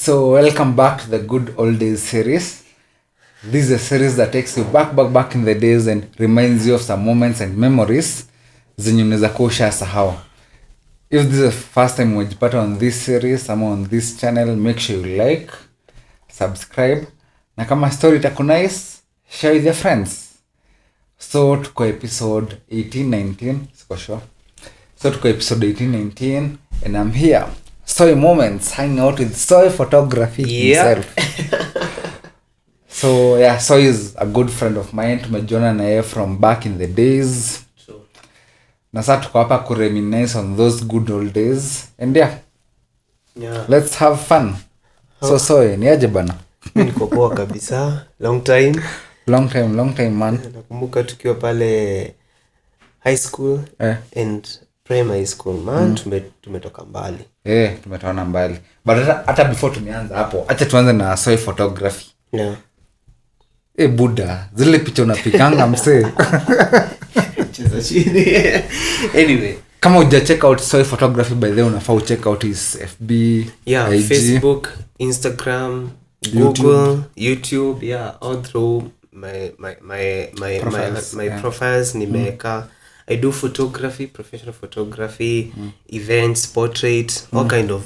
So welcome back to the Good Old Days series. This is a series that takes you back in the days and reminds you of some moments and memories zenye unaweza kuwa sahau. If this is the first time umejipata on this series ama on this channel, make sure you like, subscribe, na kama story itaku nice, share with your friends. So tuko episode 18-19, siko sure. So tuko episode 18-19 and I'm here. Soy moments, hanging out with Soy photography himself. So yeah, Soy is a good friend of mine. Tumejiona na yeye from back in the days. True. Na sasa tuko hapa ku reminisce on those good old days. And yeah. Let's have fun. So Soy, ni aje bana? Mimi niko poa kabisa. Long time man. Nakumbuka tukiwa pale high school and primary school man, tumetoka mbali. Tumetoka mbali. But hata before tumeanza hapo, acha tuanze na Soy photography. Yeah. Buda, zile picha unapikanga msee. Cheza chini. Anyway, kama uja check out Soy photography, by the way unafaa check out his FB, IG, Facebook, Instagram, Google, YouTube, all through my profiles nimeweka. I do photography, professional photography, events, portrait, all kind of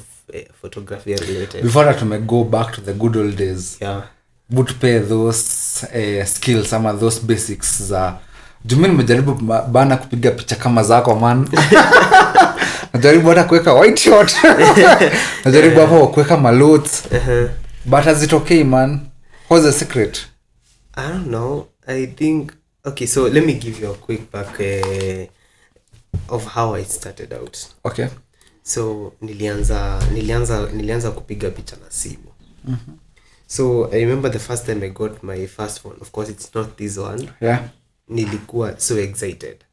photography related. Before that we go back to the good old days. But pay those skills ama those basics za jumini nimejaribu bana kupiga picha kama zako man. Najaribu hata kuweka white shot. Najaribu hapo kuweka malots. But as it okay man. What's the secret? I don't know. I think okay, so let me give you a quick back of how I started out. Okay. So nilianza kupiga picha na simu. So I remember the first time I got my first phone. Of course it's not this one. Yeah. Nilikuwa so excited.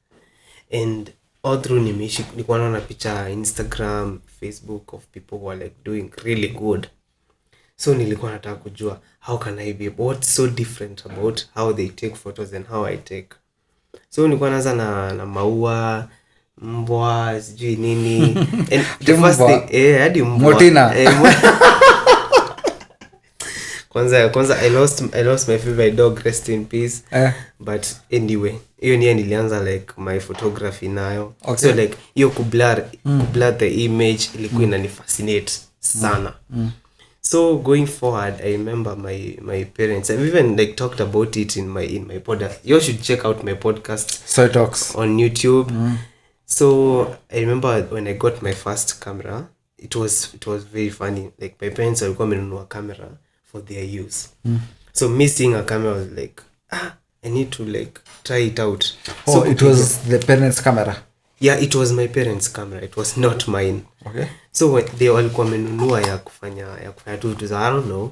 And all through nilikuwa naona picha Instagram, Facebook of people who are like doing really good. So nilikuwa nataka kujua how can I be, what's so different about how they take photos and how I take. So nilikuwa naanza na maua, mbwa, sijui nini. And the first thing hadi mbwa. Motina. Kwanza I lost my favorite dog, rest in peace. But anyway, hiyo nilianza like my photography nayo. Okay. So like hiyo kublur the image ilikuwa inanifascinate sana. So going forward, I remember my parents. I've even like talked about it in my podcast. You should check out my podcast, Soy Talks, on YouTube. So I remember when I got my first camera, it was very funny. Like my parents walikuwa wamenunua camera for their use. So me seeing a camera was like, I need to like try it out. So it was the parents' camera. Yeah, it was my parents' camera. It was not mine. Okay. So when they walikuwa wamenunua ya kufanya tu I don't know,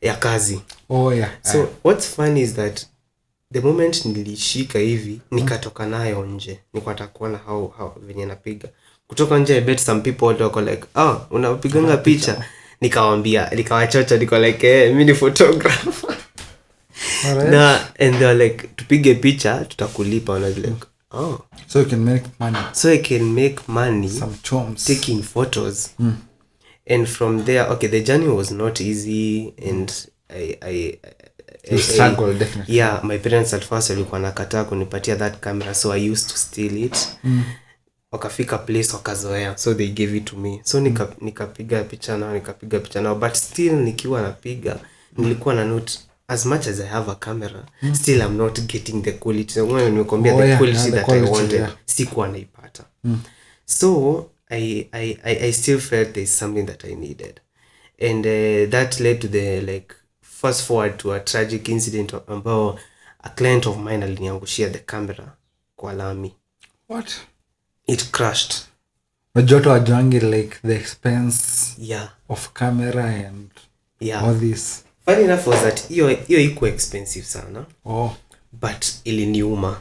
ya kazi. Oh yeah. So what's funny is that the moment nilishika hivi nikatoka nayo nje, nikataka kuona how venye napiga. Kutoka nje I bet some people wako like, unapiganga picha. Nikawachocha niko like mimi ni photographer. Na and they were like tupige picha tutakulipa, and I was like so you can make money. So I can make money some chums taking photos. And from there, okay, the journey was not easy, and I struggled definitely. Yeah, my parents at first walikuwa nakataa kunipatia that camera, so I used to steal it. Wakafika place wakazoea, so they gave it to me. So nikapiga picha nao, but still nikiwa napiga nilikuwa na note, as much as I have a camera, still I'm not getting the quality. So when nimekwambia the quality that I wanted, sikuwa naipata. So I still felt there's something that I needed. And that led to the like fast forward to a tragic incident ambao a client of mine aliniangushia the camera kwa lami. What? It crashed. Majoto ajangi like the expense of camera and all this. Funny enough was that hiyo iko expensive sana. But iliniuma.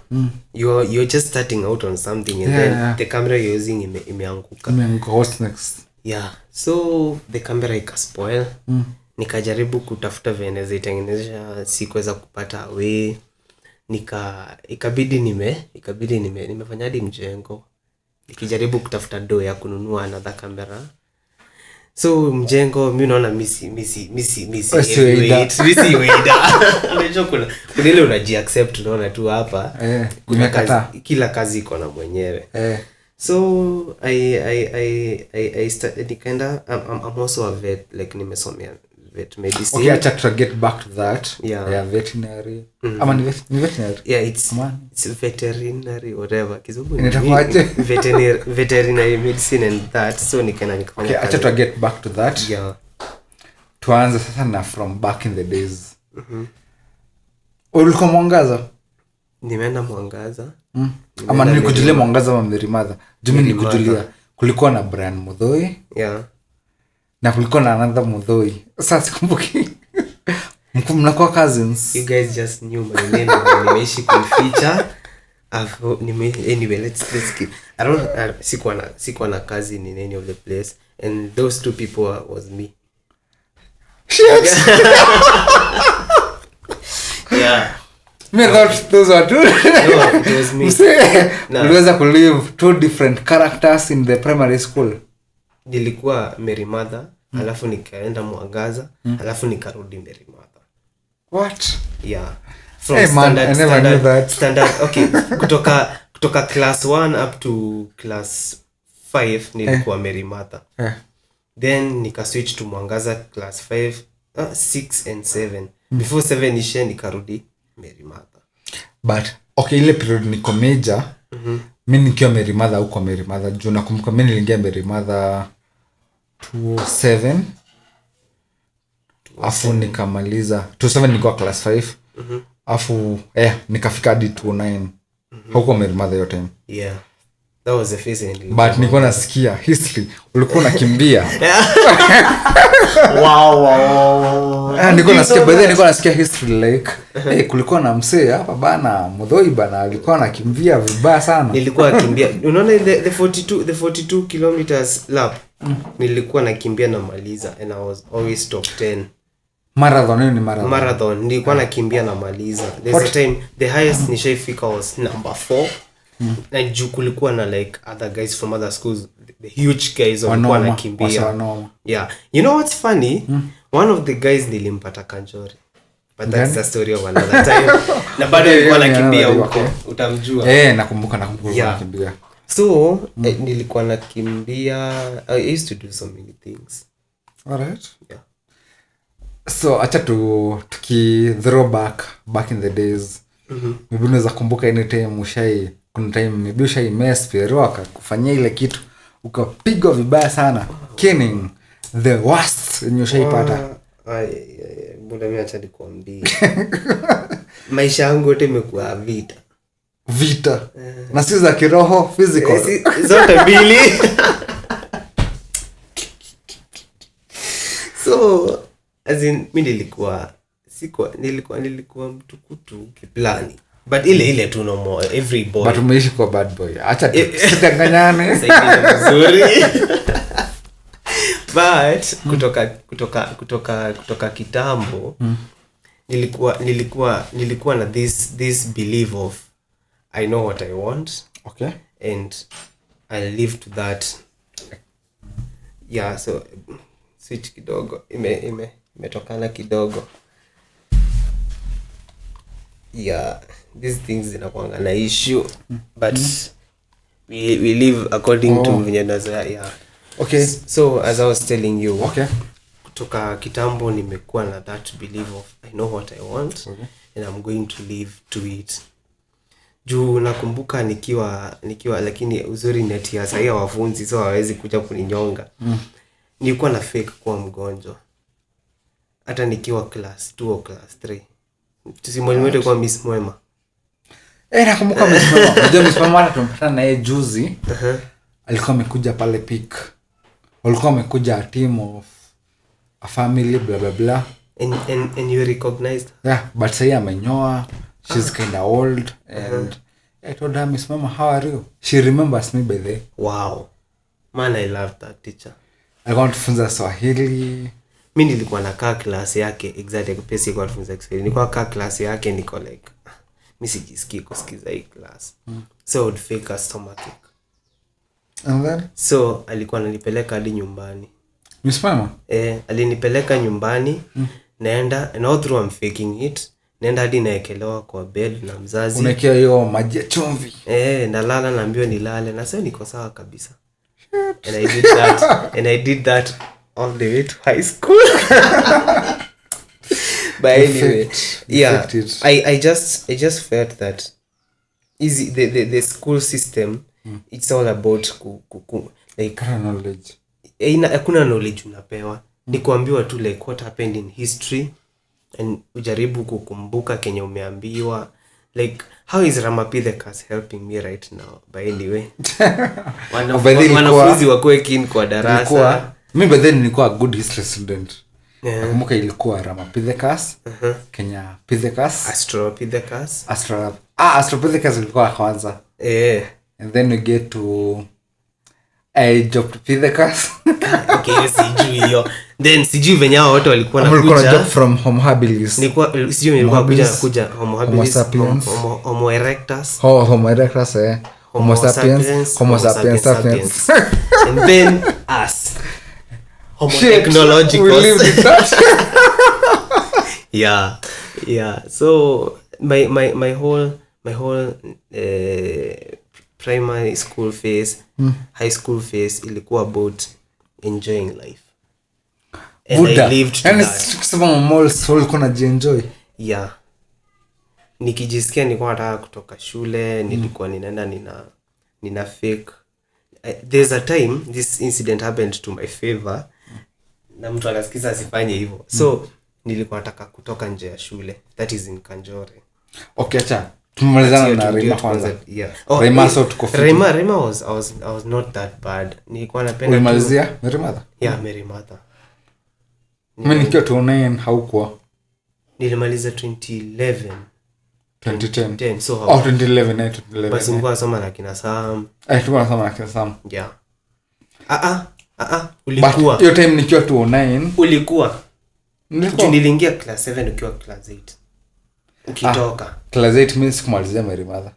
You're just starting out on something and then the camera you're using imeanguka. What's next? Yeah. So the camera ikaspoil. Nikajaribu kutafuta venye itengenezea, sikuweza kupata way. Ikabidi nimefanya hadi mjengo. Nikijaribu kutafuta do ya kununua another camera. So mjengo mi naona misi Heavyweight. unajua kuna ile unajiaccept unaona tu hapa kuna kazi, kila kazi iko na mwenyewe. So I started nikaenda. I'm also a vet, like nimesomea vet medicine. Okay, acha to get back to that. Yeah, veterinary. Ama ni veterinary. Yeah, it's veterinary whatever. Kizungu veterinary medicine and that. So nikaenda nikafanya. Okay, acha to get back to that. Yeah. Tuanze sasa na from back in the days. Ulikuwa Mwangaza? Nimeenda Mwangaza. Ama nilikujulia Mwangaza wa Merimadha. Jumi nilikujulia kulikuwa na Brian Muthoi. Yeah. Na kulikuwa na another Muthoi. Sasa sikumbuki. Mnakuwa cousins. You guys just knew my name. Nimeishi kuificha. Anyway, let's keep. Sikuwa na cousin in any of the place, and those two people was me. Shit. Yeah. Me thought those were two. No, it was me. Uliweza kulive two different characters in the primary school. Nilikuwa Merimadha, alafu nikaenda Mwangaza, alafu nikarudi Merimadha. What? Yeah. From hey man, I never knew that. Standard, okay. Kutoka class 1 up to class 5 nilikuwa Merimadha. Then nika switch to Mwangaza class 5, 6 and 7. Before 7 ishe nikarudi Merimadha. But okay, ile period niko major. Mimi nikiwa Merimadha huko Merimadha, juu nakumbuka mimi niliingia Merimadha 27. Afu nikamaliza 27 nilikuwa class 5. Afu nikafika hadi 29. Huko Merimadha yote time. Yeah. That was the phase. But nilikuwa nasikia history. Ulikuwa unakimbia. Wow. Nilikuwa nasikia nilikuwa nasikia history like kulikuwa na msee hapa bana Muthoi bana alikuwa anakimbia vibaya sana. Nilikuwa nakimbia. Unaona the 42 kilometers lap. Nilikuwa nakimbia na maliza, and I was always top 10. Marathon ni marathon nilikuwa nakimbia na maliza. There's a time the highest nishaifika was number 4. Na juu kulikuwa na like other guys from other schools, the huge guys walikuwa nakimbia. Yeah, you know what's funny? One of the guys nilimpata Kanjori, but that's the story of another time. Na bado nilikuwa nakimbia huko, utamjua. Nakumbuka nakimbia. So nilikuwa nakimbia. I used to do so many things. Alright. Yeah. So acha tuki throw back in the days. Maybe unaweza kumbuka anytime kuna time maybe ushai mess pero akakufanyia ile kitu ukapigwa vibaya sana. Killing the worst yenye ushaipata. Bwana mimi acha nikwambie. Maisha yangu yote imekuwa vita. Na si za kiroho, physical. Zote mbili. So as in mimi nilikuwa mtukutu kiplani, but ile tu no more every boy. But umeishi kwa bad boy, acha tutanganyane vizuri. But kutoka kitambo nilikuwa na this belief of I know what I want. Okay. And I live to that. Yeah, so switch kidogo imetokana kidogo. Yeah, these things zinakuanga na issue, but we live according to vinyaza. Yeah. Okay. So as I was telling you, kutoka kitambo nimekuwa na that belief of I know what I want, and I'm going to live to it. Juu nakumbuka nikiwa lakini uzuri net ya sasa wafunzi so hawezi kuja kuninyonga. Nilikuwa na fake kuwa mgonjwa. Hata nikiwa class 2 au class 3. Tusimwelewete kwa Miss Mwema. Nakumbuka Miss Mwema. Unajua Miss Mwema tumpatana naye juzi. Alikuwa amekuja pale pick. Walikuwa amekuja a team of a family blah blah blah. And you recognized? Yeah, but say amenyoa. She's kind of old and I told her, Miss Mama, how are you? She remembers me by the way. Wow. Man, I love that teacher. I want to funza Swahili. Mimi nilikuwa nakaa class yake exactly pesi kwa funza Kiswahili. Nilikuwa kaa class yake niko like mimi sijisikii kusikiza hii class. So I would fake a stomachache. And then? So alikuwa ananipeleka hadi nyumbani. Miss Mama? Alinipeleka nyumbani. Naenda and all through I'm faking it. Naenda hadi naekelewa kwa bed na mzazi. Unaekea hiyo maji ya chumvi. Nalala naambiwa nilale na sasa niko sawa kabisa. And I did that all the way to high school. But anyway, I just felt that easy the school system, it's all about like knowledge. Hakuna knowledge unapewa. Ni kuambiwa tu like what happened in history and ujaribu kukumbuka kenye umeambiwa. Like how is Ramapithecus helping me right now? By anyway, wanafunzi wakoe keen kwa darasa. Mimi by then nilikuwa a good history student. Nakumbuka ilikuwa Ramapithecus, Kenya Pithecus, Astropithecus ilikuwa kwanza. And then we get to Ejopithecus. Okay, sijui hiyo. Then sijui venye hao wote walikuwa nakuja from Homo habilis. Sijui nilikuwa kuja Homo habilis, Homo erectus. Homo erectus, Homo sapiens, Homo sapiens. And then us. Homo technological. We live with that. Yeah. So my whole primary school phase, high school phase ilikuwa about enjoying life. And I lived to that. Kusema mall soul kuna enjoy. Yeah. Nikijisikia nilikuwa nataka kutoka shule, nilikuwa ninaenda nina fake. There's a time this incident happened to my favor. Na mtu anasikiza asifanye hivyo. So nilikuwa nataka kutoka nje ya shule. That is in Kanjore. Okay, acha. Tumalizana na Rema kwanza. Yeah. Rema so tuko fit. Rema I was not that bad. Nilikuwa napenda. Ulimalizia Mary Mother? Yeah, Mary Mother. Mimi nikiwa 2009 haukuwa. Nilimaliza 2011. 2010. So 2011. Basi mko nasoma na kina Sam. Tulikuwa nasoma na kina Sam. Yeah. Ulikuwa. But hiyo time nikiwa 2009 ulikuwa. Niliingia class 7 ukiwa class 8. Ukitoka. Class 8 mimi sikumalizia Mary Mother.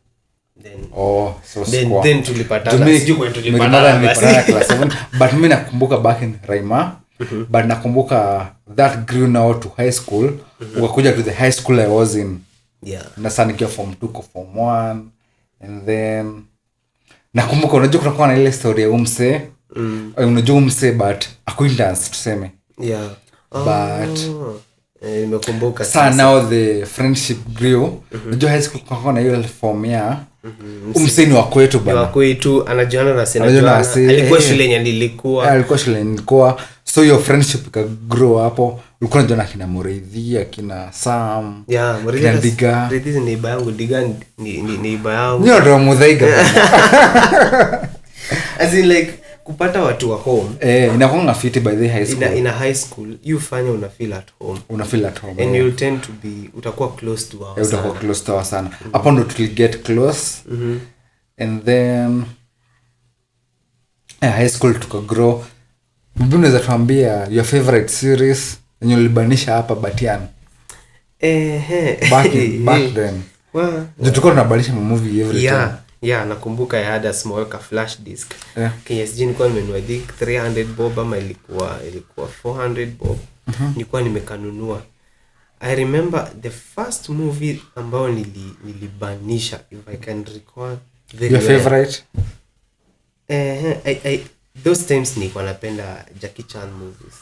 Then tulipatana. Sijui kwa tulipatana basi. Class 7 but mimi nakumbuka back in Rema. But nakumbuka that grew now to high school. Ukakuja to the high school I was in. Yeah. Na sana nikiwa form 2 kwa form 1 and then nakumbuka unajua kuna na ile story ya umse. Unajua umse but acquaintance tuseme. Yeah. But nimekumbuka sasa now the friendship grew. Unajua high school kwa na hiyo form ya umse ni wa kwetu bana. Wa kwetu anajuana na sina. Alikuwa shule yenye nilikuwa. So your friendship ika grow hapo. Ulikuwa unajuana kina Mureithi, akina Sam. Yeah, Mureithi ni neighbor yangu, Diga ni neighbor yangu. Ndio ndo Muthaiga. As in like kupata watu wa home. Inakuwa fiti by the high school. In a high school you fanya una feel at home. And you tend to be utakuwa close to us. Utakuwa close to us sana. Hapo ndo tuli get close. And then high school tuka grow. Mbona unaweza tuambia your favorite series yenye ulibanisha hapa Batian? Back then. Well, tulikuwa tunabanisha movie every time. Yeah, nakumbuka I had a small flash disk. KSG nilikuwa nimenunua 300 bob ama ilikuwa 400 bob. Nilikuwa nimekanunua. I remember the first movie ambao nilibanisha, if I can recall very your favorite. Those times nilikuwa napenda Jackie Chan movies.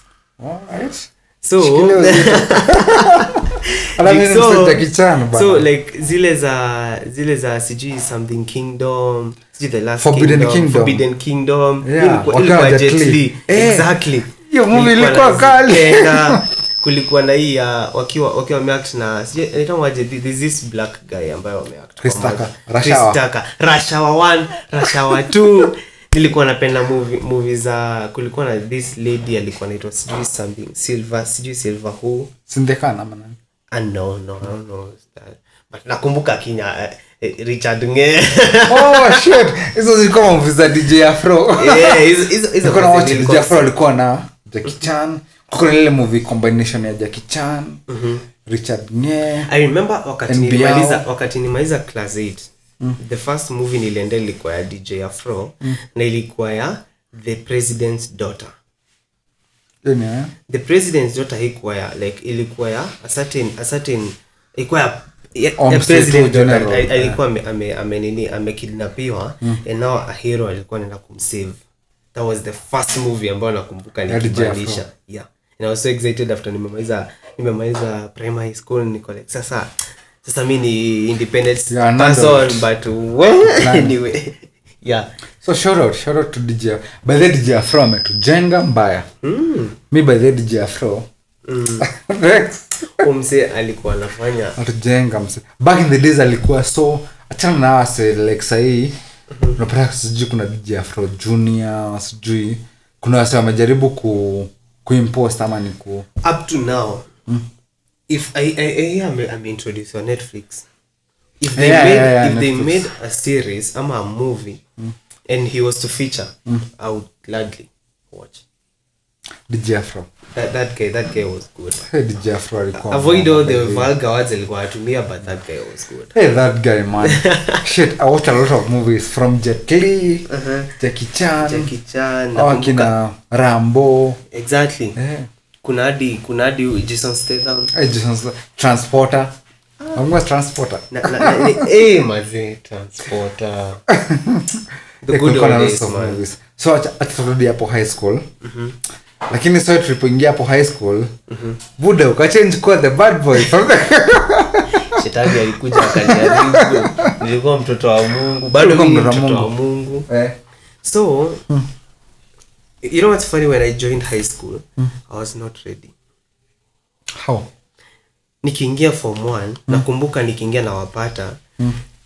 Alright. So Jackie Chan bana. So like zile za sijui something kingdom, sijui the last Forbidden Kingdom. Ilikuwa Jet Li. Exactly. Hiyo movie ilikuwa kali. Kulikuwa na hii wakiwa wameact na inaitwaje, this black guy ambaye wameact. Chris Tucker. Rashawa 1, Rashawa 2. Nilikuwa napenda movie za kulikuwa na this lady alikuwa anaitwa sijui something Silver who Sindekana ama nani? No but nakumbuka Kenya Richard Nge. Shit, hizo zilikuwa movies za DJ Afro. Hizo kuna watch DJ Afro alikuwa na Jackie Chan. Kuna ile movie combination ya Jackie Chan, Richard Nge. I remember wakati nimaliza class 8. The first movie nilienda ilikuwa ya DJ Afro na ilikuwa ya The President's Daughter. The president's daughter haikuwa ya like ilikuwa ya a certain ilikuwa ya president daughter alikuwa amekidnapiwa and now a hero alikuwa anaenda kumsave. That was the first movie ambayo nakumbuka nikibadilisha. Yeah. And I was so excited after nimemaliza primary school niko like sasa mimi ni independent person but well, anyway. Yeah. So shout out to DJ. By the DJ Afro ametujenga mbaya. Me by the DJ Afro. Umse alikuwa anafanya atujenga mse. Back in the days alikuwa so achana na wase like sahi. Unapata sijui kuna DJ Afro Junior, sijui kuna wase wamejaribu kuimpose ama ni up to now. If I'm introduced on Netflix. If they made a series ama a movie and he was to feature, I would gladly watch. DJ Afro. That guy was good. Hey, DJ Afro alikuwa. Avoid all the vulgar words alikuwa atumia, but that guy was good. Hey, that guy man. Shit, I watched a lot of movies from Jet Li, Jackie Chan, na Rambo. Exactly. Kuna hadi Jason Statham. Transporter. Almost Transporter. Mazi Transporter. The good old days, man. So aturudi hapo high school. Lakini so tulipoingia hapo high school, Buda ukachange kwa the bad boy. Shetani alikuja akaniaribu. Nilikuwa mtoto wa Mungu. Bado mimi mtoto wa Mungu. So you know what's funny, when I joined high school, I was not ready. How? Nikiingia form 1, nakumbuka nikiingia na wapata,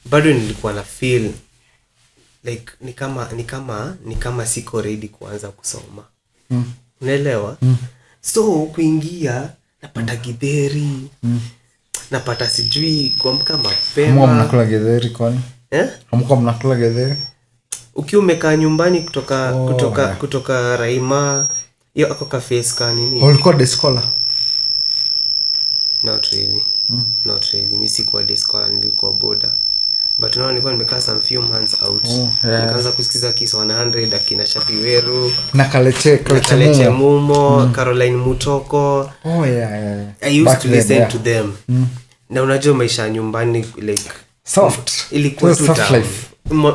bado nilikuwa na feel like ni kama siko ready kuanza kusoma. Unaelewa? So kuingia napata githeri. Napata sijui kuamka mapema. Mwa mnakula kwani? Hamko mnakula githeri? Ukiwa umekaa nyumbani kutoka Raima, hiyo ako cafe ska nini? Ulikuwa day scholar? Not really. Mimi sikuwa day scholar, nilikuwa boda. But now nilikuwa nimekaa some few months out. Nikaanza kusikiza Kiss 100 akina Shafi Weru, na Kaleche Mumo, Caroline Mutoko. I used to listen to them. Na unajua maisha nyumbani like soft. Ilikuwa tu life.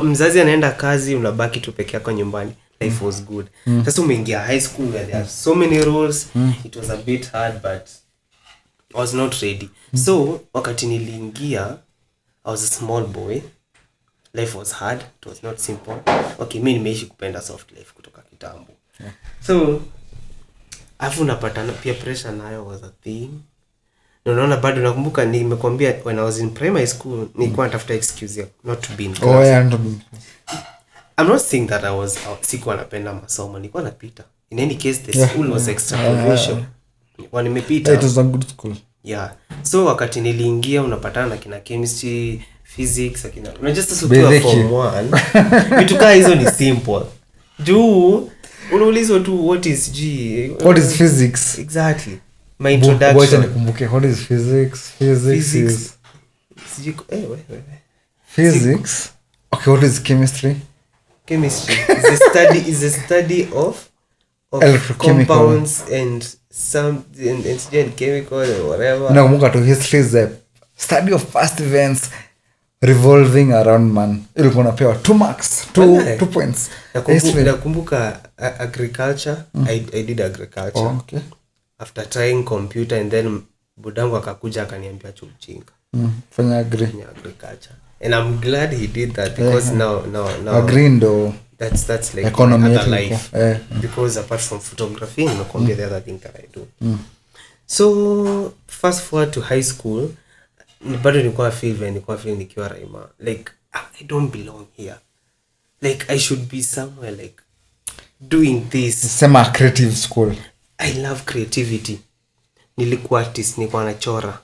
Mzazi anaenda kazi, unabaki tu peke yako nyumbani. Life was good. Sasa umeingia high school where there are so many rules. It was a bit hard, but I was not ready. So wakati niliingia, I was a small boy. Life was hard. It was not simple. Okay, mimi nimeishi kupenda soft life kutoka kitambo. So afu napata pia pressure nayo was a thing. Unaona bado nakumbuka nimekwambia when I was in primary school nilikuwa natafuta excuse not to be in class. I'm not saying that sikuwa napenda masomo, nilikuwa napita. In any case the school was extracurricular. Nimepita. It was a good school. Yeah. So wakati niliingia unapatana na kina chemistry, physics, unajua sasa ukiwa form 1 vitu kama hizo ni simple. Juu unaulizwa tu what is physics? Exactly. My introduction. Nikumbuke what is physics? Physics. Physics. Okay, what is chemistry? Chemistry is a study of compounds and some and chemical or whatever. No, muka to history is the study of past events revolving around man. Ilikuwa napewa 2 marks, 2 points. Nakumbuka agriculture. I did agriculture. Okay. After trying computer and then budangu akakuja akaniambia chujinga. Fanya agriculture. And I'm glad he did that because now agrindo that's like economy life. Because apart from photography, nakwambia the other thing that I do. So fast forward to high school, bado nilikuwa feel nikiwa Raima like I don't belong here. Like I should be somewhere like doing this. Sema creative school. I love creativity. Nilikuwa artist, nilikuwa nachora.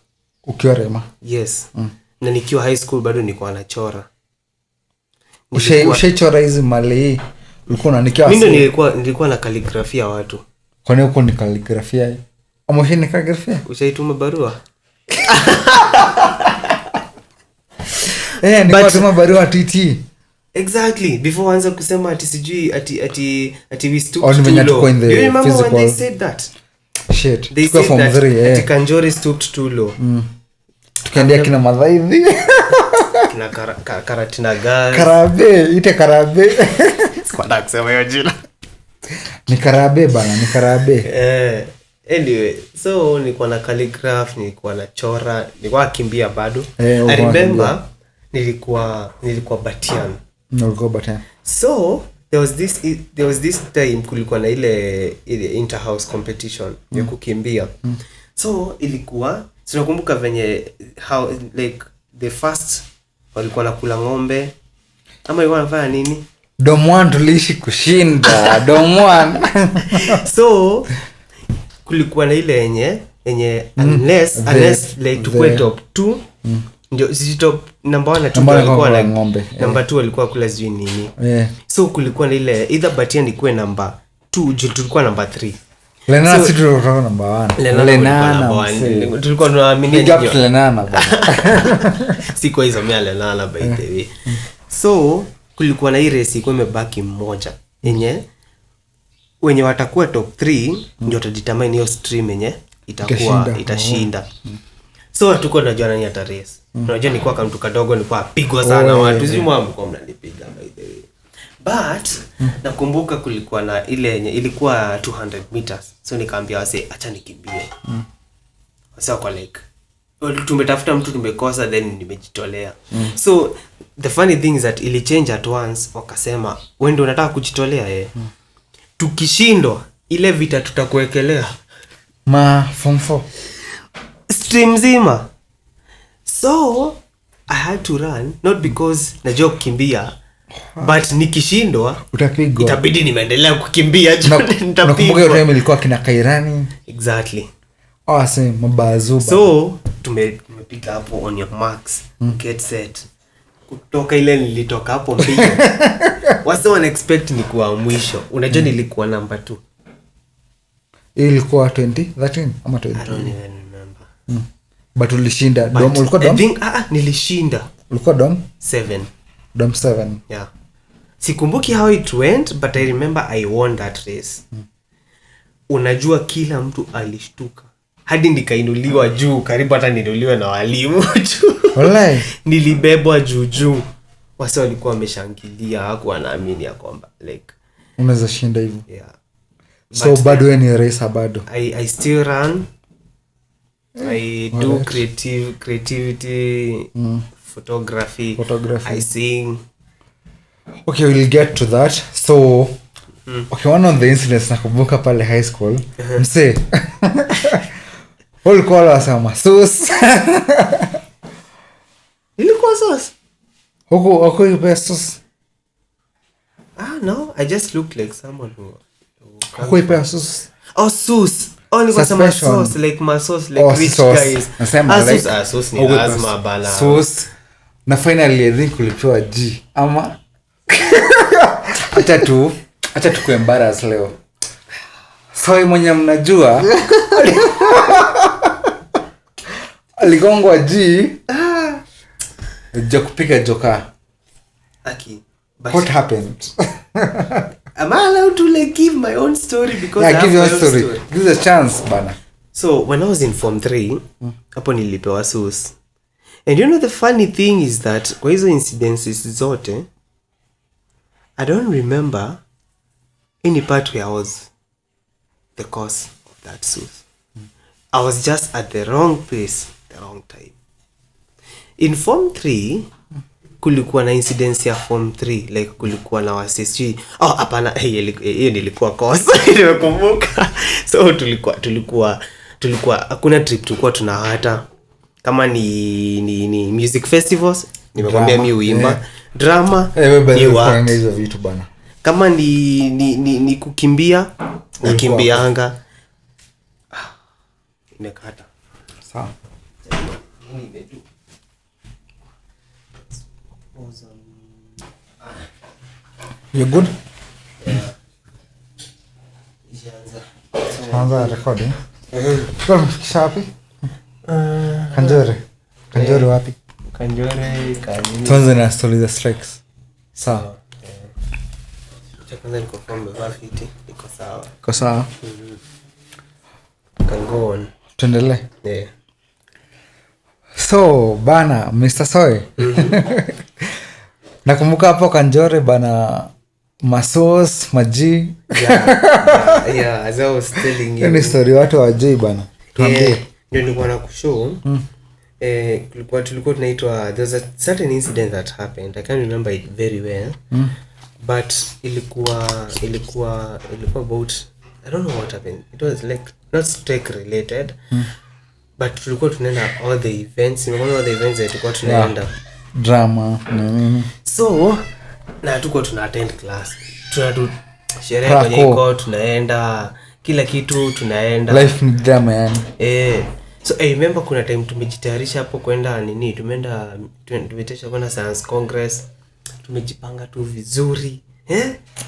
Ukiwa Raima? Yes. Na nikiwa high school bado nilikuwa nachora. Ushaichora hizi mali ulikuwa unanikia? Mimi nilikuwa na calligraphy ya watu. Kwa nini uko ni calligraphy? Amoshi ni calligraphy? Ushaituma barua? Nilikuwa tuma barua TT. Exactly. Before anza kusema ati sijui ati we stooped Only when too you low. go in the You remember when they physical- said that? Shit. They Tukiwa said form that 3, ati Kanjori stooped too low. tukiendea kina madhaidhi Kina Karatina Gas. karabe ite karabe Sikwenda kusema hiyo jina. ni karabe bana, ni karabe. Anyway, so nilikuwa na calligraph, nilikuwa na chora, nilikuwa kimbia bado. I remember nilikuwa Batian. Nilikuwa Batian. So there was this time kulikuwa na ile inter-house competition ya kukimbia. So ilikuwa tunakumbuka venye how like the first walikuwa nakula ng'ombe ama ilikuwa wanafanya nini? Domwan tuliishi kushinda Domwan. So kulikuwa na ile yenye unless like tukue top 2 ndio sisi top number 1 na 2 walikuwa na ng'ombe. Number 2 walikuwa kula sijui nini. So kulikuwa na ile either Batian ikuwe number 2 juu tulikuwa number 3. Lenana so, si tulikuwa number 1. Lenana tulikuwa tunaamini Lenana bana. Siko hizo mia Lenana by the way. So kulikuwa na ile race ilikuwa imebaki mmoja yenye wenye watakuwa top 3 ndio tutadetermine hiyo stream yenye itakuwa itashinda. So hatuko tunajua nani ata race. Unajua nilikuwa kama mtu kadogo nilikuwa apigwa sana watu sijui mko mnanipiga by the way. But nakumbuka kulikuwa na ile yenye ilikuwa 200 meters. So nikaambia wase acha nikimbie. Wase wako like tumetafuta mtu tumekosa then nimejitolea. So the funny thing is that ili change at once wakasema wewe ndio unataka kujitolea tukishindwa ile vita tutakuwekelea form 4 stream zima. So I had to run not because najua kukimbia but nikishindwa utapigwa, itabidi nimeendelea kukimbia nitapigwa. Nakumbuka time ilikuwa kina Kairani. Exactly. Same mabazuba. So tumepiga hapo on your marks, get set. Kutoka ile nilitoka hapo mbio. Wase wana expect ni kuwa mwisho. Unajua nilikuwa number 2. Ilikuwa 2013 ama 20. I don't even remember. But ulishinda. Dom ulikuwa dom? I think nilishinda. Ulikuwa dom? 7. Dom 7. Yeah. Sikumbuki how it went but I remember I won that race. Unajua kila mtu alishtuka. Hadi nikainuliwa juu, karibu hata ninuliwe na walimu juu. Wallahi. Nilibebwa juu. Wase walikuwa wameshangilia, hakuwa naamini ya kwamba like unaweza shinda hivyo. Yeah. So bado ni racer bado. I still run. I do creativity, photography. I sing. Okay, we'll get to that. So okay, one of the incidents nakumbuka pale high school. Mse. All call us ama sus. Ilikuwa sus. Huko ipestos. No, I just looked like someone who huko ipestos. Sus. Only was some sauce like my sauce like rich guys. Sus ni lazima bala. Sus. Na finally I think ulipewa G ama acha tu embarrass leo. Sawa mwenye mnajua. Aligongwa G. Kupika joka. Aki. What happened? Am I allowed to like give my own story because I give your story. Give a chance bana. So when I was in form 3, hapo nilipewa sus. And you know the funny thing is that kwa hizo incidences zote I don't remember any part where I was the cause of that sus. I was just at the wrong place, the wrong time. In form 3 kulikuwa na incidents ya form 3 like kulikuwa na wasisi hapana hiyo nilikuwa cause nimekumbuka. So tulikuwa hakuna trip tulikuwa tunahata kama ni music festivals nimekwambia mimi uimba drama ni hizo vitu bana. Kama ni kukimbia ukimbianga imekata sawa. You good? Yeah. Anza recording. Kwa kishapi? Kanjore wapi? Kanjore. Tuanze na story za strikes. Sawa. Cha kwanza niko form umevaa fiti. Iko sawa. Iko sawa. Can go on. Tuendelee. Yeah. So bana Mr. Soy. Nakumbuka hapo Kanjore bana, masos maji. Yeah, as I was telling you. Ni story watu wajui bana. Tuambie. Ndio nilikuwa nakushow. Tulikuwa tunaitwa, there's a certain incident that happened. I can't remember it very well. But ilikuwa about, I don't know what happened. It was like not tech related. But tulikuwa tunaenda all the events. Remember all the events that tulikuwa tunaenda. Drama. So na tuko tuna attend class. Tunatu sherehe kwenye iko tunaenda, kila kitu tunaenda. Life ni drama yani. So I remember kuna time tumejitayarisha hapo kwenda nini, tumetesha kwenda Science Congress. Tumejipanga tu vizuri.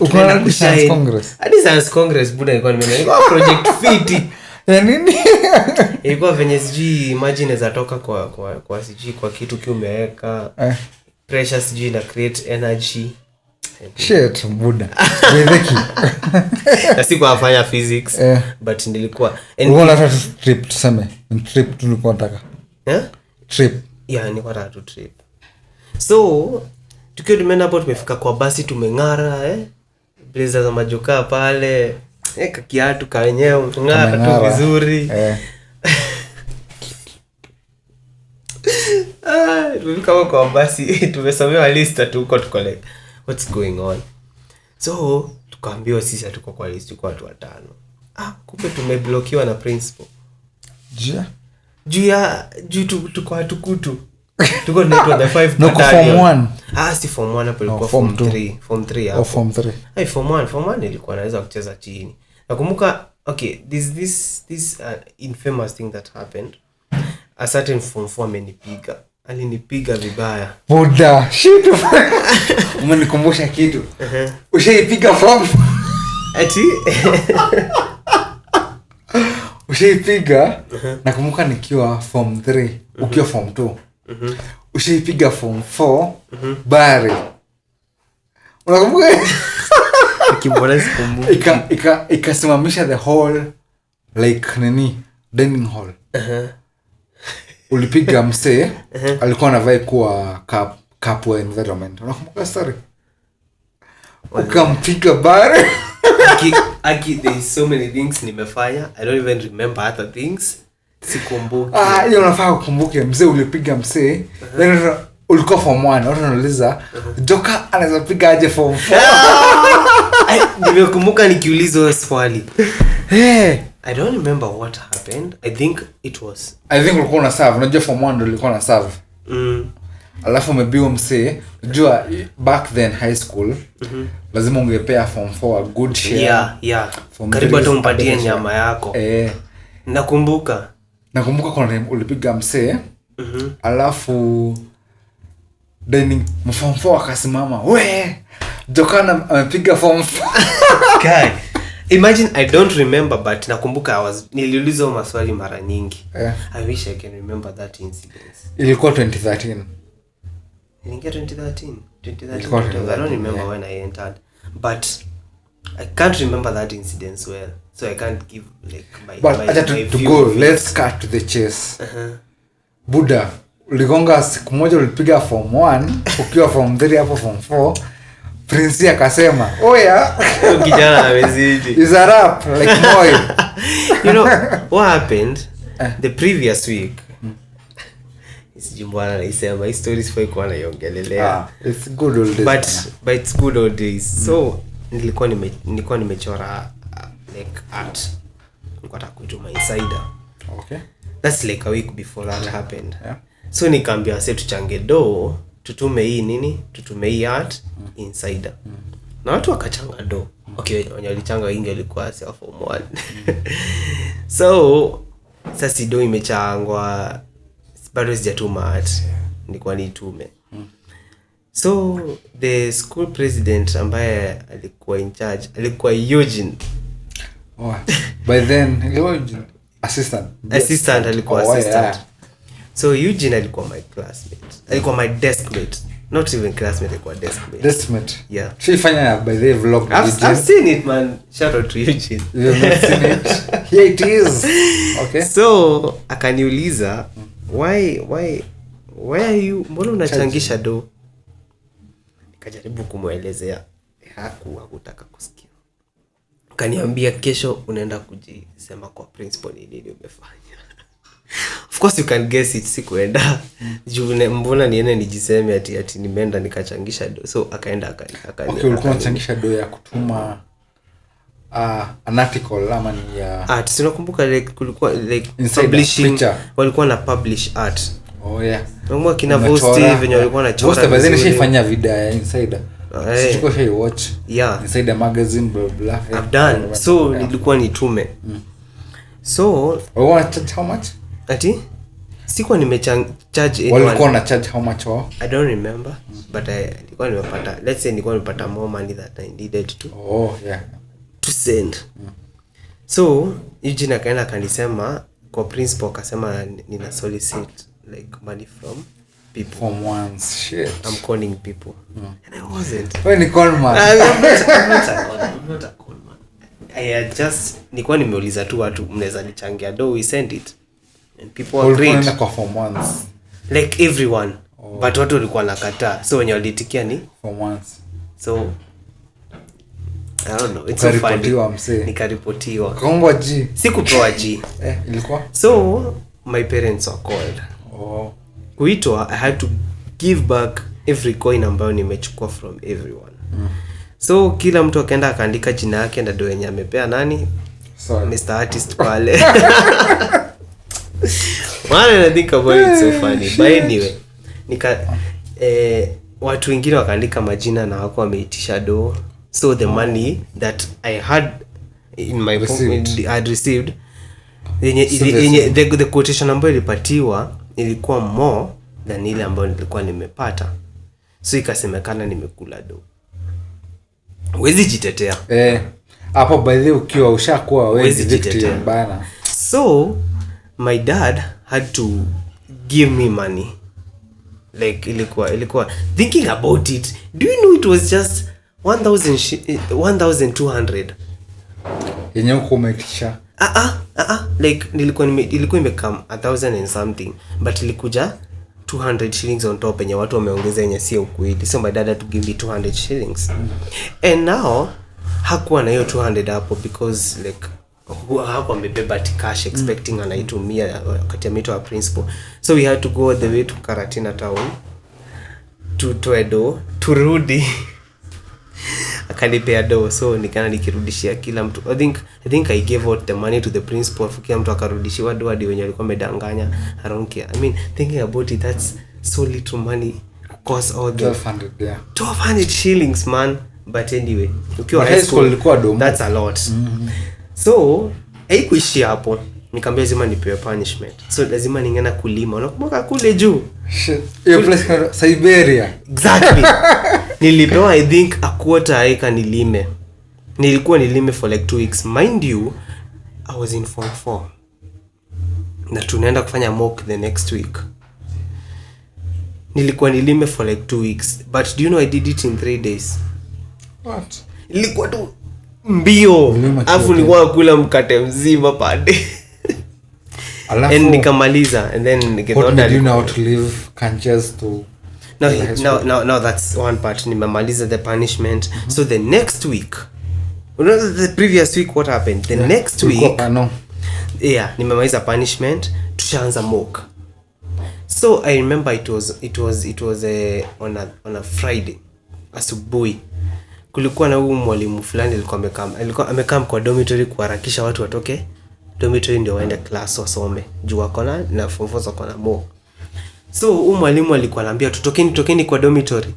Uko na Science Congress? Hadi Science Congress buda ilikuwa nimeenda project fit. Ya nini? Ilikuwa venye sijui imagine za toka kwa sijui kwa kitu kiumeweka. Pressure sijui na create energy. Shit buda. Wezeki. Na sikuwa nafanya physics but nilikuwa unataka trip tuseme. Trip tulikuwa nataka. Trip. Yeah, nilikuwa nataka trip. So tukiwa tumeenda hapo tumefika kwa basi tumeng'ara blazer za majoka pale. Kiatu kawenyewe ng'ara tu vizuri. Tumefika kwa basi tumesomewa list tu huko tuko like what's going on. So tukaambiwa sisi hatuko kwa list, tuko watu 5. Kumbe tumeblokiwa na principal. Juu tuko hatukutu. Tuko tunaitwa the 5 battalion. Form 1. Si form 1 hapo ilikuwa form 3. Form 3 hapo. Form 3. Form 1 ilikuwa naweza kucheza chini. Nakumbuka this infamous thing that happened. A certain form 4 amenipiga. Alinipiga vibaya. Buda, shit. Umenikumbusha kitu. Ushaipiga form? Ati? Ushaipiga? Nakumbuka nikiwa form 3, ukiwa form 2. Ushaipiga form 4 bari. Unakumbuka? Kimbona sikumbuka. Ikasimamisha the whole like nini dining hall. Ulipiga msee alikuwa anavai kuwa cap environment. Unakumbuka story? Ukampiga bari. There's so many things nimefanya. I don't even remember other things. Sikumbuki. Hiyo unafaa kukumbuke mzee ulipiga msee. Then ulikuwa form 1. Watu wanauliza joka anaweza piga aje form 4? Nimekumbuka nikiulizwa swali. I don't remember what happened. I think ulikuwa na serve. Unajua form 1 ndio ulikuwa na serve. Alafu umebiwa msee. Unajua back then high school lazima ungepea form 4 a good share. Yeah. Karibu hata umpatie nyama yako. Nakumbuka kuna time ulipiga msee. Alafu dining form 4 akasimama. Jokana amepiga form 4. Guy, imagine I don't remember but nakumbuka niliulizwa maswali mara nyingi. I wish I can remember that incident. Ilikuwa 2013. Ilikuwa 2013. I don't remember when I entered but I can't remember that incident well. So I can't give like my to go. Let's cut to the chase. Buda, uligonga siku moja ulipiga form 1, ukiwa form 3 hapo form 4. Prince akasema, "Oya, kijana amezidi." Is a rap like Moi. You know what happened the previous week? Isijumbwana naisema stories for iko anaiongelelea. It's good old days. But it's good old days. So nilikuwa nimechora like art. Nilikuwa nataka insider. Okay. That's like a week before that happened. Yeah. So nikaambia wase tuchange do, tutume hii art insider. Na watu wakachanga do. Okay, walichanga wengi walikuwa sawa form 1. So sasa do imechangwa, bado sijatuma art. Nilikuwa nitume. So the school president ambaye alikuwa in charge alikuwa Eugene. By then Eugene assistant alikuwa assistant. So Eugene alikuwa my classmate. Alikuwa my deskmate. not even classmate, like what deskmate. Deskmate. Yeah. Shifanya by the vlog. I've seen it, man. Shout out to Eugene. You have not seen it. Here it is. Okay. So akaniuliza why are you, mbona unachangisha do? Nikajaribu kumuelezea, hakutaka kusikia. Kaniambia kesho unaenda kujisema kwa principal nini umefanya. Of course you can guess it, sikuenda. Juu mbona niende nijiseme ati nimeenda nikachangisha do. So akaenda okay, ulikuwa unachangisha do ya kutuma an article ama ni ya art. Sinakumbuka like kulikuwa like publishing, walikuwa na publish art. Oh yeah. Nakumbuka kina Vosti venye walikuwa na chora. Vosti bazeni shifanya video ya Insider. Sikuwa shay watch. Yeah. Insider magazine blah blah. I've done. So nilikuwa nitume. So we want to charge how much? Ati sikuwa nimecharge anyone. Walikuwa na charge how much wao? I don't remember, but nilikuwa nimepata, let's say nilikuwa nimepata more money that I needed to. Oh yeah. To send. So Eugene akaenda akanisema kwa principal, akasema nina solicit like money from people. From once. Shit. I'm calling people. And I wasn't. When you call man. I'm not a call man. I just nilikuwa nimeuliza tu watu mnaweza nichangia do, we send it. And people agreed. From once. Like everyone. Oh. But watu walikuwa nakataa. So wenye walitikia ni from once. So I don't know. It's so funny. Nikaripotiwa. Kaomba G. Sikupewa G. Ilikuwa? So my parents were called. Oh. Kuitwa, I had to give back every coin ambayo nimechukua from everyone. So kila mtu akaenda akaandika jina yake na do yenye amepea nani? Sorry. Mr. Artist pale. Man, I think about it so funny. But anyway, watu wengine wakaandika majina na wako wameitisha do. So the money that I had in my pocket, I had received, the quotation ambayo ilipatiwa ilikuwa more than ile ambayo nilikuwa nimepata. So ikasemekana nimekula do. Huwezi jitetea. Hapo by the ukiwa ushakuwa wewe victim bana. So my dad had to give me money. Like ilikuwa thinking about it. Do you know it was just 1,200 yenye uko umetisha? Like ilikuwa imekam 1,000 and something, but ilikuja 200 shillings on top yenye watu wameongeza yenye sio ukweli. So my dad had to give me 200 shillings. And now hakuwa na hiyo 200 hapo because like hapo amebeba cash expecting anaitumia wakati ameitwa principal. So we had to go all the way to Karatina town to Edo turudi. Akanipea do, so nikana nikirudishia kila mtu. I think I gave out the money to the principal, kila mtu akarudishiwa do hadi wenye walikuwa wamedanganya. I don't care. I mean, thinking about it, that's so little money cost all the 1200, yeah. 1200 shillings, man. But anyway, ukiwa high school ilikuwa do, that's a lot. So haikuishia hapo, nikamwambia lazima nipewe punishment. So lazima ningeenda kulima. Unakumbuka kule juu? Shit. Your place Siberia. Exactly. Nilipewa I think a quarter acre nilime. Nilikuwa nilime for like 2 weeks. Mind you, I was in form 4. Na tunaenda kufanya mock the next week. Nilikuwa nilime for like 2 weeks. But do you know I did it in 3 days? What? Nilikuwa tu mbio. Afu nilikuwa kula mkate mzima pande. And nikamaliza and then what you know how to live can't to no that's one part. Nimemaliza the punishment. So the next week, the previous week what happened? The next week nimemaliza punishment, tushaanza mock. So I remember it was on a Friday asubuhi. Kulikuwa na huyu mwalimu fulani alikuwa amekaa kwa dormitory kuharakisha watu watoke dormitory ndio waende class wasome. Juu wako na form 4 wako na mock. So mwalimu alikuwa anambia tutokeni kwa dormitory.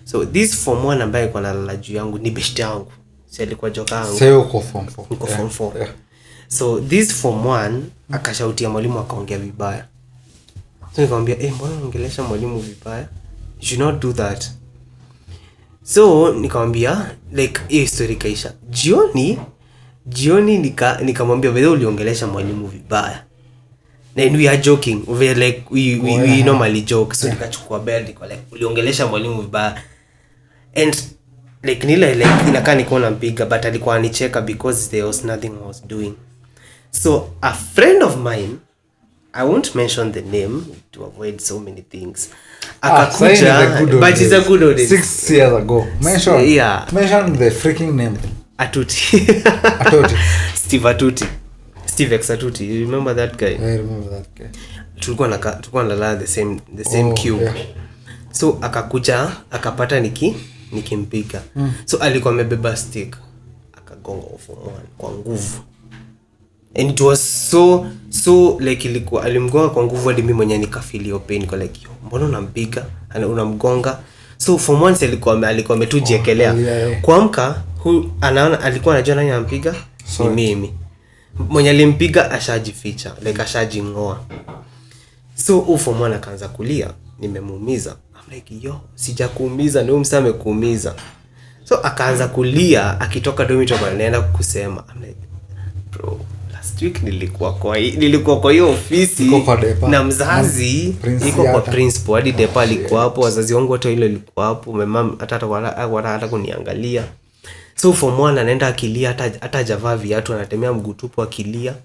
So this form 1 ambaye alikuwa analala juu yangu ni best yangu. Si alikuwa joka yangu. Sasa uko form 4. Uko form 4. Yeah. So this form 1 akashautia mwalimu akaongea vibaya. So nikamwambia mbona unaongelesha mwalimu vibaya? You should not do that. So nikamwambia like hiyo story kaisha. Jioni nikamwambia wewe uliongelesha mwalimu vibaya. and we are joking, we like we normally joke. So nikachukua belt niko like uliongelesha mwalimu vibaya, and like nile like inakaa niko nampiga, but alikuwa anicheka because there was nothing I was doing. So a friend of mine, I won't mention the name to avoid so many things, akakuja, but it's a good old days. 6 years ago. Mention the freaking name. Atuti. Steve Atuti. Steve X Atuti. You remember that guy? I remember that guy. Tulikuwa nalala the same cube. Yeah. So akakuja akapata nikimpiga. So alikuwa amebeba stick, akagonga form 1 kwa nguvu. And it was so like ilikuwa alimgonga kwa nguvu hadi mimi mwenyewe nikafeel hiyo pain, kwa like mbona unampiga unamgonga. So form 1 alikuwa ametujiekelea. Kuamka anaona alikuwa anajua nani anampiga, ni mimi. Mwenye alimpiga ashajificha, like ashajingoa. So form 1 akaanza kulia, nimemuumiza. I'm like yo, sijakuumiza, ndio msa amekuumiza. So akaanza kulia akitoka dormitory anaenda kusema. I'm like bro, last week nilikuwa kwa hiyo ofisi na mzazi iko kwa principal, hadi depa alikuwa hapo, wazazi wangu wote ile ilikuwa hapo, mama hata kuniangalia. So form 1 anaenda akilia, hata javaa viatu, anatemea mguu tupu akilia.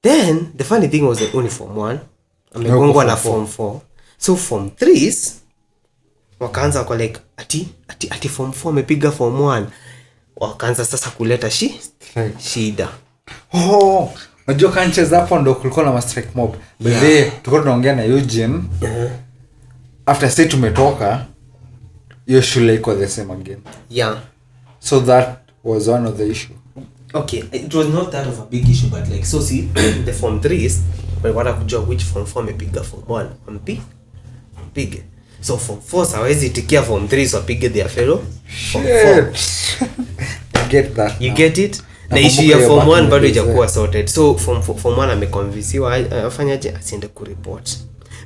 Then the funny thing was that only form 1 amegongwa na form 4. So form 3s wakaanza kwa like ati form 4 amepiga form 1. Wakaanza sasa kuleta shida. Unajua kanches hapo ndo kulikuwa na strike mob. Bebe tulikuwa tunaongea na Eugene. After say tumetoka, hiyo shule iko the same again. Yeah. So that was one of the issue. Okay, it was not that of a big issue, but like so see the form 3s walikuwa kujua which form 4 amepiga form 1 mpige. So form 4 hawezi tikia form 3 wapige their fellow form 4. I get that. You get it? Na issue ya form 1 bado haijakuwa sorted. So form 1 ameconvincewa afanyaje asiende kureport.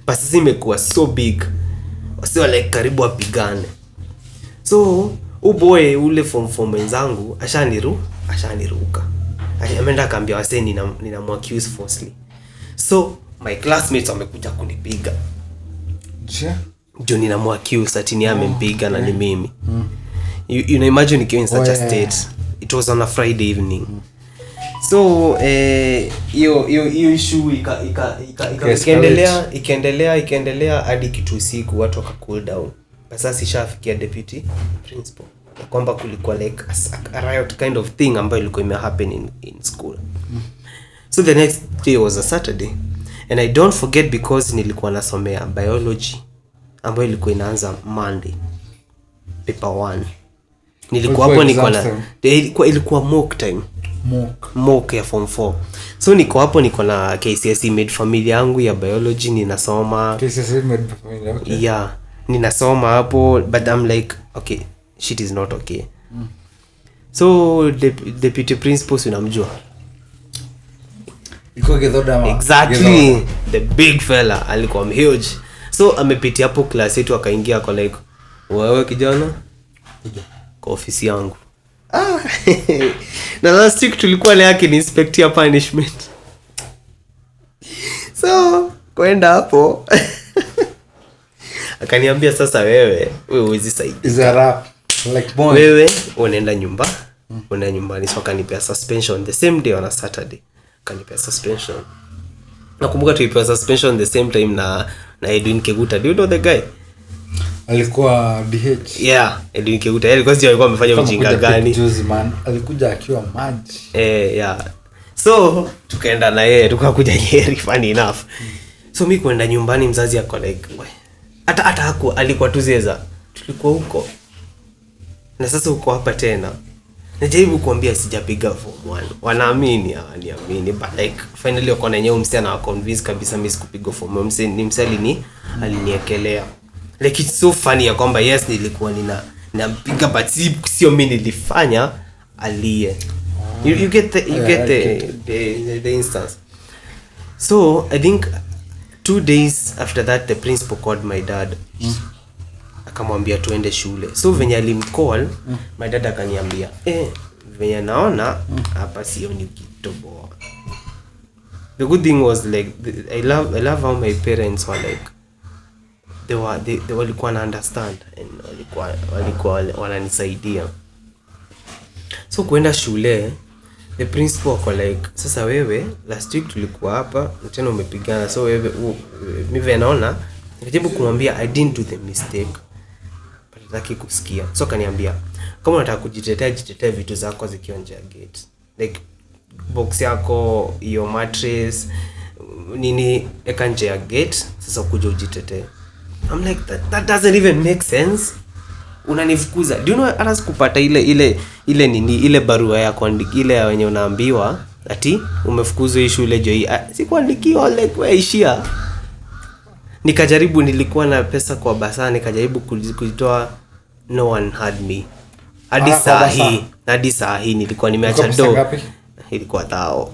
But sasa imekuwa so big, wasiwa like karibu apigane. So boy ule form 4 wenzangu ashaniruka. Ameenda akaambia wase nina accuse falsely. So my classmates wamekuja kunipiga. Juu nina accuse ati ni amempiga na ni mimi. You know, imagine ikiwa in such a state. It was on a Friday evening. So hiyo issue ikaendelea hadi kitu usiku, watu waka cool down. Sasa sishafikia deputy principal kwamba kulikuwa like a riot kind of thing ambayo ilikuwa imehappen in school. So the next day was a Saturday, and I don't forget because nilikuwa nasomea biology ambayo ilikuwa inaanza Monday, paper 1. Nilikuwa hapo ilikuwa mock time. Mock ya form 4. So niko hapo niko na KCSE made family yangu ya biology ninasoma. KCSE made family, okay. Yeah, ninasoma hapo, but I'm like okay, shit is not okay. So deputy principal unamjua? Iko Gedhoda. Exactly. The big fella alikuwa huge. So amepitia hapo class yetu akaingia kwa like wewe kijana kwa ofisi yangu. Na last week tulikuwa leo yake ni inspect ya punishment. So kwenda hapo akaniambia sasa wewe huwezi saidia. Is a rap like boy. Wewe unaenda nyumbani. So akanipea suspension the same day on a Saturday. Akanipea suspension. Nakumbuka tulipewa suspension the same time na Edwin Keguta. Do you know the guy? Alikuwa DH. Yeah, Edwin Keguta. Alikuwa sio alikuwa amefanya ujinga gani? Juzi man, alikuja akiwa maji. Yeah. So tukaenda na yeye, tukakuja yeye funny enough. So mimi kwenda nyumbani mzazi ako like, hata hakuwa alikuwa tuzeza. Tulikuwa huko. Na sasa uko hapa tena. Najaribu kuambia sijapiga form 1. Wanaamini, hawaniamini, but like finally wako na nyewe msichana wa convince kabisa mimi sikupiga form 1. Ni msali aliniekelea. Like it's so funny ya kwamba yes nilikuwa napiga but sio mimi nilifanya alie. You get the instance. So I think 2 days after that the principal called my dad. Akamwambia tuende shule. So venye alimcall my dad akaniambia venye naona hapa sioni ukitoboa. the good thing was like I love how my parents were like they walikuwa na understand and walikuwa wananisaidia. So kuenda shule, the principal wako like, sasa wewe last week tulikuwa hapa tena umepigana, so wewe mimi naona nikajaribu kumwambia I didn't do the mistake, but nataki kusikia. So kaniambia kama unataka kujitetea vitu zako zikiwa nje ya gate, like box yako, your mattress, nini eka nje ya gate, sasa kuja ujitetee. I'm like that doesn't even make sense. Unanifukuza. Do you know hata sikupata ile nini ile barua ya kuandika ile wenye unaambiwa ati umefukuzwa hii shule jo. Sikuandikiwa like wewe ishia. Nikajaribu, nilikuwa na pesa kwa basa, nikajaribu kujitoa, no one had me. Hadi saa hii nilikuwa nimeacha do. Ilikuwa tao.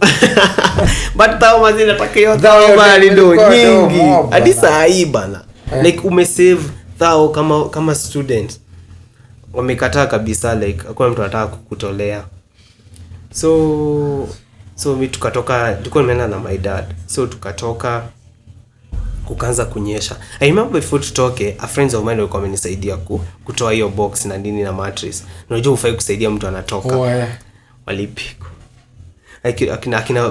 But tao mazi nataka hiyo tao bali ndo nyingi. Hadi saa hii bana. Like umesave tao kama student. Wamekataa kabisa, like hakuna mtu anataka kukutolea. So mimi tulikuwa tumeenda na my dad. So tukatoka kukaanza kunyesha. I remember before tutoke, a friends of mine walikuwa wamenisaidia kutoa hiyo box na nini na mattress. Unajua ufai kusaidia mtu anatoka. Walipigwa.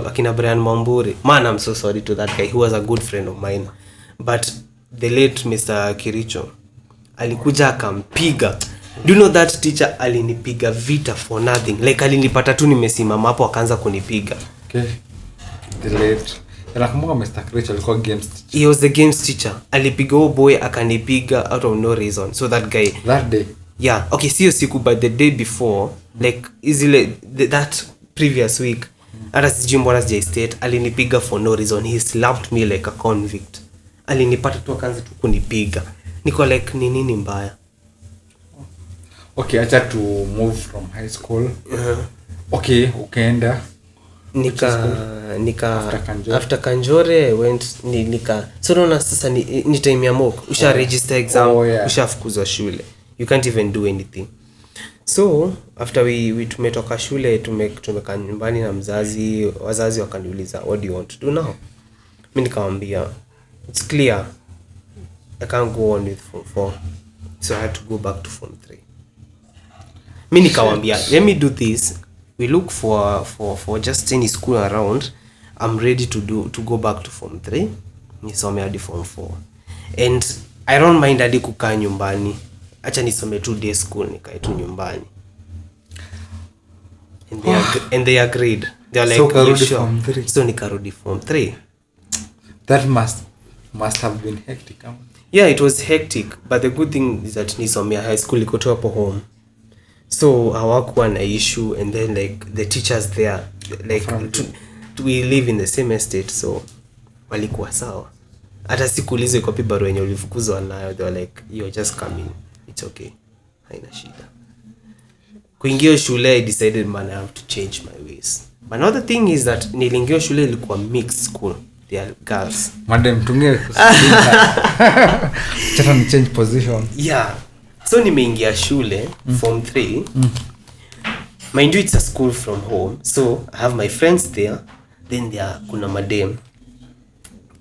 Akina Brian Mamburi. Man, I'm so sorry to that guy. He was a good friend of mine. But the late Mr. Kiricho alikuja akampiga. Do you know that teacher alinipiga vita for nothing? Like alinipata tu nimesimama hapo akaanza kunipiga. Okay. The late. Nakumbuka Mr. Kiricho alikuwa games teacher. He was the games teacher. Alipiga huyo boy akanipiga out of no reason. So that guy, that day. Yeah, okay, sio siku but the day before, like easily that previous week, hata sijui mbona sija state, alinipiga for no reason. He slapped me like a convict. Alinipata tu akaanza tu kunipiga. Niko like ni nini mbaya? Okay, acha to move from high school. Okay, ukaenda after Kanjore went so naona sasa ni time ya mock, usha register exam, ushafukuzwa shule, you can't even do anything. So after we tumetoka shule, tumekaa nyumbani na wazazi wakaniuliza, what do you want to do now? Mimi nikamwambia it's clear I can't go on with form 4, so I had to go back to form 3. Mimi nikamwambia let me do this, we look for just any school around. I'm ready to go back to form 3, nisome hadi form 4, and I don't mind hadi kukaa nyumbani, acha nisome 2 day school nikae tu nyumbani. And they agreed. They are like, so sure? Form 3. So nikarudi form 3. That must have been hectic. Yeah, it was hectic, but the good thing is that nisomea high school iko tu hapo home. So hawakuwa na issue, and then like the teachers there, like we live in the same estate, so walikuwa sawa. Hata sikuulize kwa pibaru wenye ulifukuzwa nayo, they were like, you're just coming, it's okay, haina shida. Kuingia shule, I decided man I have to change my ways. But another thing is that niliingia shule ilikuwa mixed school, they are girls. Madam tunge chata ni change position. Yeah. So nimeingia shule form 3. Mind you, it's a school from home, so I have my friends there. Then there kuna madam.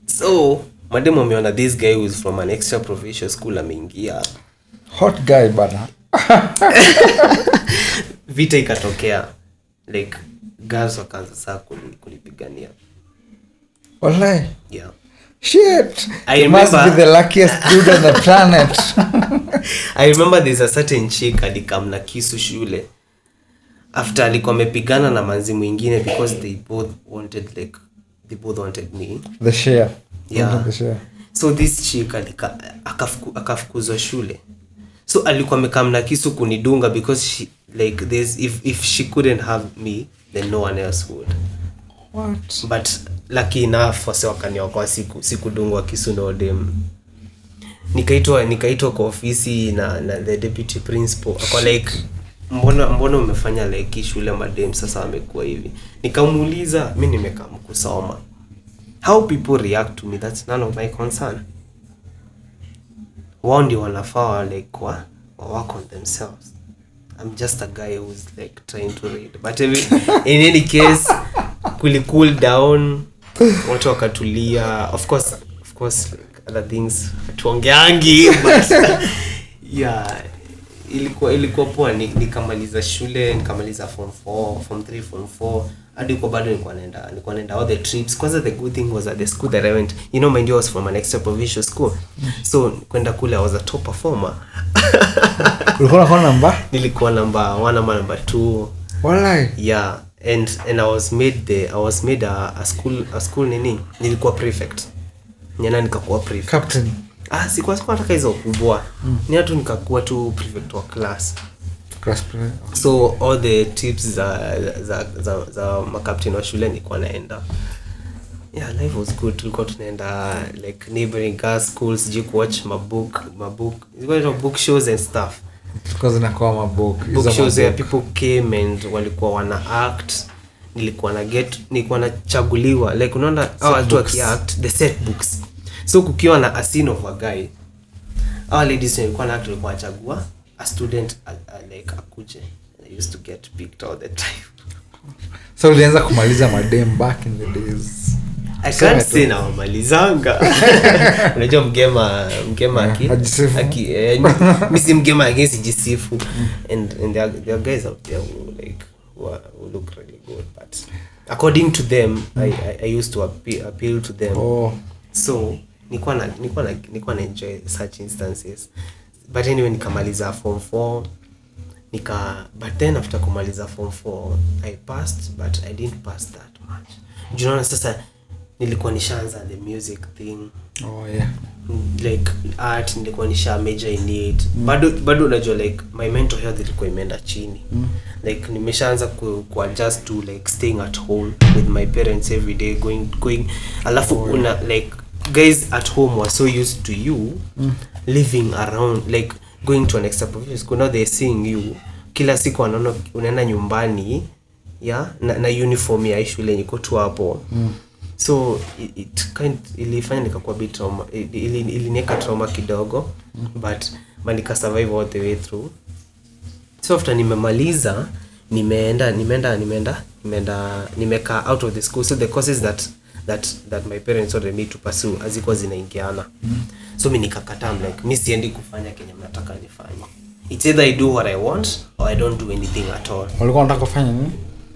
So madam wameona this guy who is from an extra provincial school ameingia. Hot guy bana. Vita ikatokea, like girls wakaanza saa kunipigania. Wallahi. Yeah. Shit. I must be the luckiest dude on the planet. I remember there's a certain chick alikam na kisu shule after alikuwa amepigana na manzi mwingine because they both wanted me. The share. Yeah. The share. So this chick akafukuzwa shule. So alikuwa amekam na kisu kunidunga because she like this, if she couldn't have me, then no one else would. What? But lucky enough wase wakaniokoa, sikudungwa kisu na dem. Nikaitwa kwa ofisi na the deputy principal. Akwa like mbona umefanya like shule madem sasa wamekuwa hivi. Nikamuuliza, mimi nimekaa kusoma. How people react to me, that's none of my concern. Wao ndio wanafaa like work on themselves. I'm just a guy who's like trying to read. But in any case, cool down, watu wakatulia. Of course like other things hatuongeangi but yeah, ilikuwa poa. Nikamaliza shule, nikamaliza form 4, form 3, form 4, hadi kwa bado nilikuwa naenda all the trips. Kwanza the good thing was at the school that I went, you know, my dear was from an extra provincial school, so kwenda kule I was a top performer. Ulikuwa na namba? Nilikuwa number 1 ama number 2. Walai. Yeah, and I was made a school nini, nilikuwa prefect. Nyana nikakuwa prefect. Captain. Sikuwa nataka hizo kubwa. Ni hatu nikakuwa tu prefect wa class. Okay. So all the tips za makapteni wa shule nilikuwa naenda. Yeah, life was good. Tulikuwa tunaenda like neighboring girls schools, jiku watch mabook. Ilikuwa book shows and stuff. Because zinakuwa mabook shows where people came and walikuwa wana act. Nilikuwa nachaguliwa like unaona watu wakiact the set books. So kukiwa na a scene of a guy, our ladies walikuwa na actually kwa chagua a student like akuje. I used to get picked all the time. So ulianza kumaliza madem back in the days. I can't say na malizanga. Unajua mgema aki mimi mgema against jisifu and there are guys out there who like who look really good, but according to them I used to appeal to them. So nilikuwa na enjoy such instances. But anyway, nikamaliza form 4 but then after kumaliza form 4 I passed, but I didn't pass that much. You know, sasa nilikuwa nishaanza the music thing. Yeah. Like art nilikuwa nisha major in it. Bado unajua like my mental health ilikuwa imeenda chini. Like nimeshaanza ku adjust to like staying at home with my parents every day, going alafu una like guys at home were so used to you living around, like going to an extra provincial school. Now they're seeing you kila siku wanaona unaenda nyumbani na uniform ya shule niko tu hapo. So it ilifanya nikakuwa bit trauma, ilinieka trauma kidogo, but nika survive all the way through. So after nimemaliza nimeka out of the school. So the courses that my parents wanted me to pursue azikuwa zinaingiana. So mimi nikakataa, like mimi siendi kufanya kenye mnataka nifanye. It's either I do what I want or I don't do anything at all. Walikuwa wanataka kufanya nini?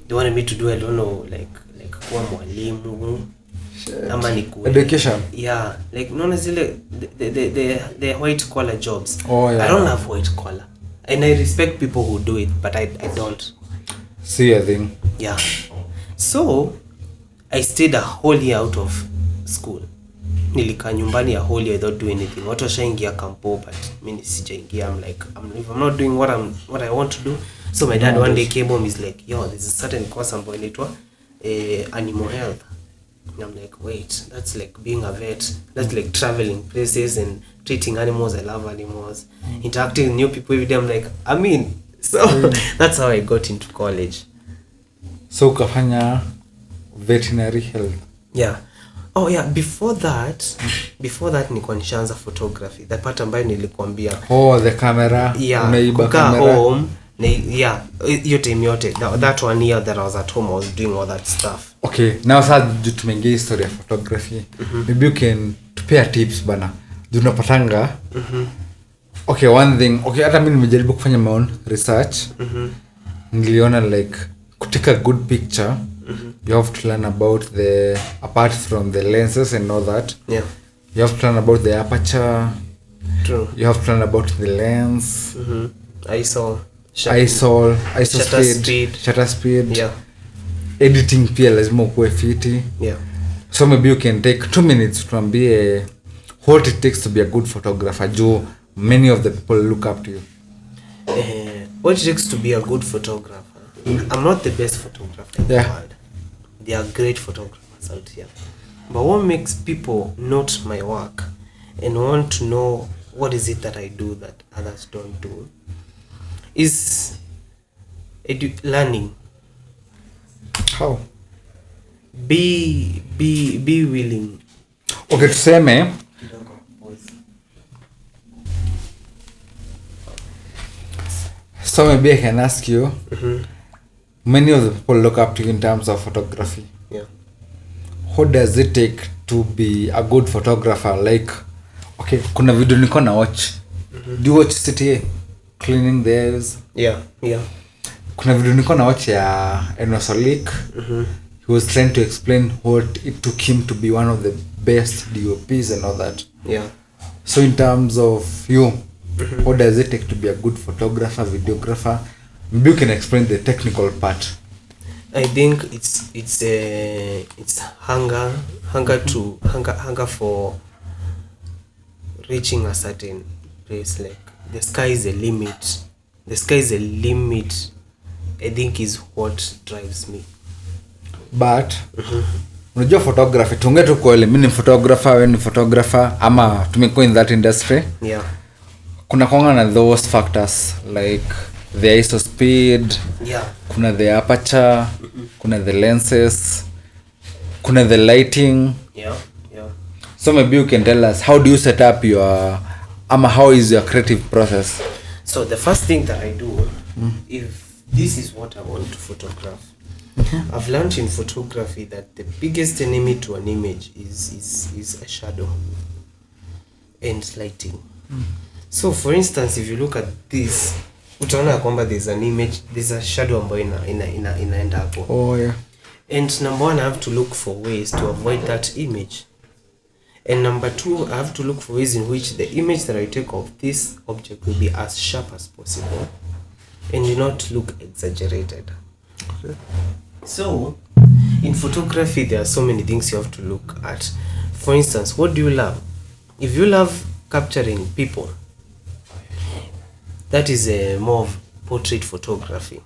They wanted me to do, I don't know, like kuwa mwalimu ama ni education. Yeah, like unaona zile the white collar jobs. Yeah. I don't have white collar, and I respect people who do it, but I don't see a thing. Yeah, so I stayed a whole year out of school. Nilikaa nyumbani a whole year without doing anything. Watu washaingia kampo, but mimi sijaingia. I'm not doing what I want to do. So my dad one day came home, is like, yo, there's a certain course ambayo inaitwa animal health. And I'm like, wait, that's like being a vet. That's like traveling places and treating animals. I love animals. Interacting with new people every day. I'm like, so that's how I got into college. So ukafanya veterinary health. Yeah. Oh yeah, before that nilikuwa nishaanza photography. The part ambayo nilikuambia. The camera. Yeah, unaiba camera. Home. Yeah, hiyo time yote. That 1 year that I was at home, I was doing all that stuff. Okay, now sasa tumeingia history ya photography. Maybe you can tupea tips bana. Tunapatanga. Okay, one thing. Okay, hata mimi nimejaribu kufanya my own research. Niliona like to take a good picture, you have to learn about apart from the lenses and all that. Yeah. You have to learn about the aperture. True. You have to learn about the lens. ISO speed, shutter speed. Yeah. Editing pia lazima ukuwe fiti. Yeah. So maybe you can take 2 minutes tuambie what it takes to be a good photographer. Many of the people look up to you. What it takes to be a good photographer. I'm not the best photographer in the world. There are great photographers out here. But what makes people note my work and want to know what is it that I do that others don't do is learning. How? Be willing. Okay, tuseme so maybe I can ask you, many of the people look up to you in terms of photography. Yeah. What does it take to be a good photographer? Like, okay, kuna video niko na watch. Do you watch CTA? Cleaning the areas? Yeah. Kuna video niko na watch ya Enosolik. He was trying to explain what it took him to be one of the best DOPs and all that. Yeah. So in terms of you, what does it take to be a good photographer, videographer? Maybe you can explain the technical part. I think it's hunger for reaching a certain place. Like the sky is a limit. I think is what drives me. But unajua photography tunge tu kweli mimi ni photographer, wewe ni photographer ama tumekuwa in that industry. Yeah. Kuna kwanga na those factors like the ISO speed, Yeah. kuna the aperture, kuna the lenses, kuna the lighting. Yeah. So maybe you can tell us how do you set up your how is your creative process? So the first thing that I do, if this is what I want to photograph, I've learned in photography that the biggest enemy to an image is a shadow and lighting. So for instance, if you look at this, utaona kwamba there's an image, there's a shadow ambayo inaenda hapo. Oh yeah. And number one, I have to look for ways to avoid that image. And number two, I have to look for ways in which the image that I take of this object will be as sharp as possible and do not look exaggerated. Okay. So, in photography, there are so many things you have to look at. For instance, what do you love? If you love capturing people, that is more of portrait photography.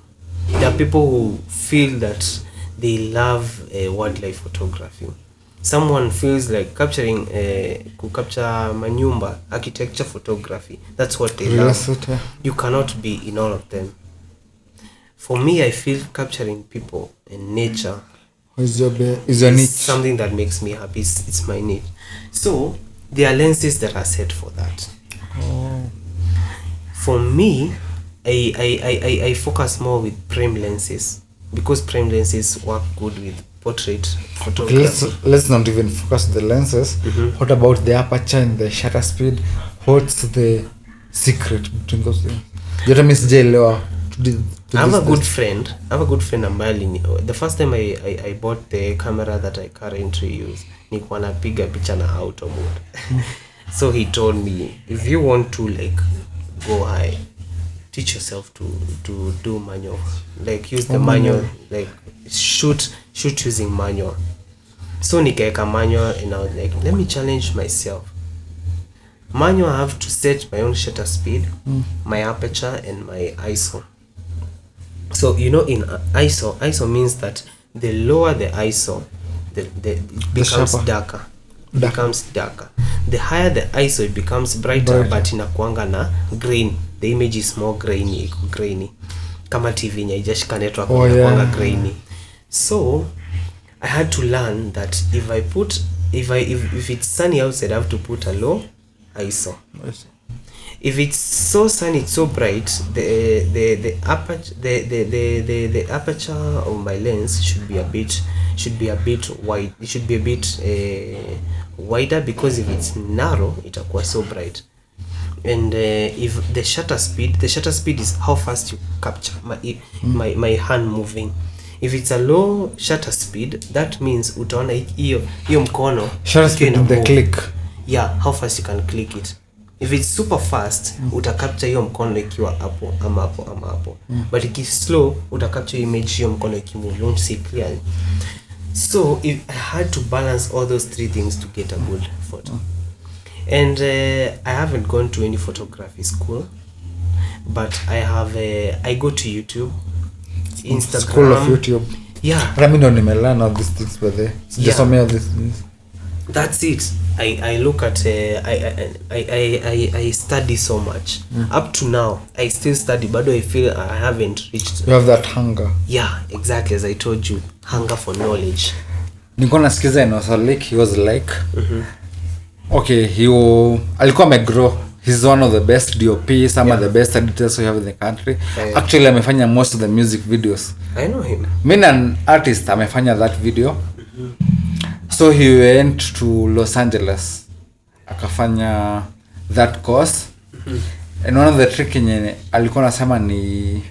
There are people who feel that they love wildlife photography. Someone feels like capturing capture manyumba, architecture photography. That's what they love. You cannot be in all of them. For me, I feel capturing people and nature is your niche. Something that makes me happy. It's my niche. So there are lenses that are set for that. For me, I focus more with prime lenses because prime lenses work good with portrait photography. Okay, let's not even focus the lenses. What about the aperture and the shutter speed? What's the secret between those things? I have a good friend ambaye the first time I bought the camera that I currently use, nilikuwa napiga picha na auto mode. So he told me, if you want to like go high, teach yourself to do manual, like use the manual, like shoot using manual. So nikaeka manual and I was like, let me challenge myself. Manual, I have to set my own shutter speed, my aperture and my ISO. So in ISO means that the lower the ISO, it becomes darker. Becomes darker. The higher the ISO, it becomes brighter. But inakuanga na grain. The image is more grainy. Kama TV nya ijashika network inakuanga grainy. So I had to learn that if it's sunny outside, I have to put a low ISO. If it's so sunny, it's so bright, the aperture of my lens should be a bit wide. It should be a bit wider, because if it's narrow, itakuwa so bright. And if the shutter speed is how fast you capture my hand moving. If it's a low shutter speed, that means utaona hiyo mkono shutter speed, the click. Yeah, how fast you can click it. If it's super fast, utacapture hiyo mkono ikiwa hapo ama hapo. But if it's slow, utacapture image hiyo mkono ikimove, you won't see clearly. So I had to balance all those three things to get a good photo. And I haven't gone to any photography school, but I go to YouTube, Instagram. School of YouTube. Yeah. I mean, nimelearn all these things by there. Just all these things. That's it. I look at I study so much. Up to now, I still study, but I feel I haven't reached. You have that hunger. Yeah, exactly, as I told you, hunger for knowledge. Nilikuwa nasikiza Enosolik, he was like, okay, alikuwa amegrow. He's one of the best DOP, some of the best editors we have in the country. Actually, amefanya most of the music videos. I know him. Mimi an artist amefanya that video. So he went to Los Angeles akafanya that course. And one of the trick yenye alikuwa anasema ni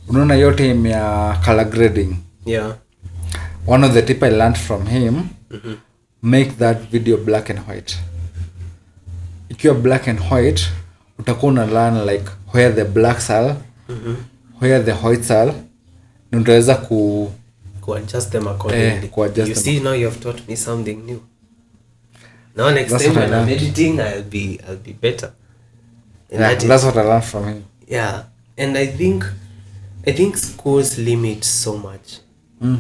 unaona yote ya color grading. Yeah. One of the tip I learned from him, make that video black and white. Ikiwa black and white, utakuwa una learn like where the blacks are, where the whites are, na utaweza ku adjust them accordingly. You see, now you have taught me something new. Now next time when I'm editing, I'll be better. And that's what I learned from him. Yeah, and I think schools limit so much.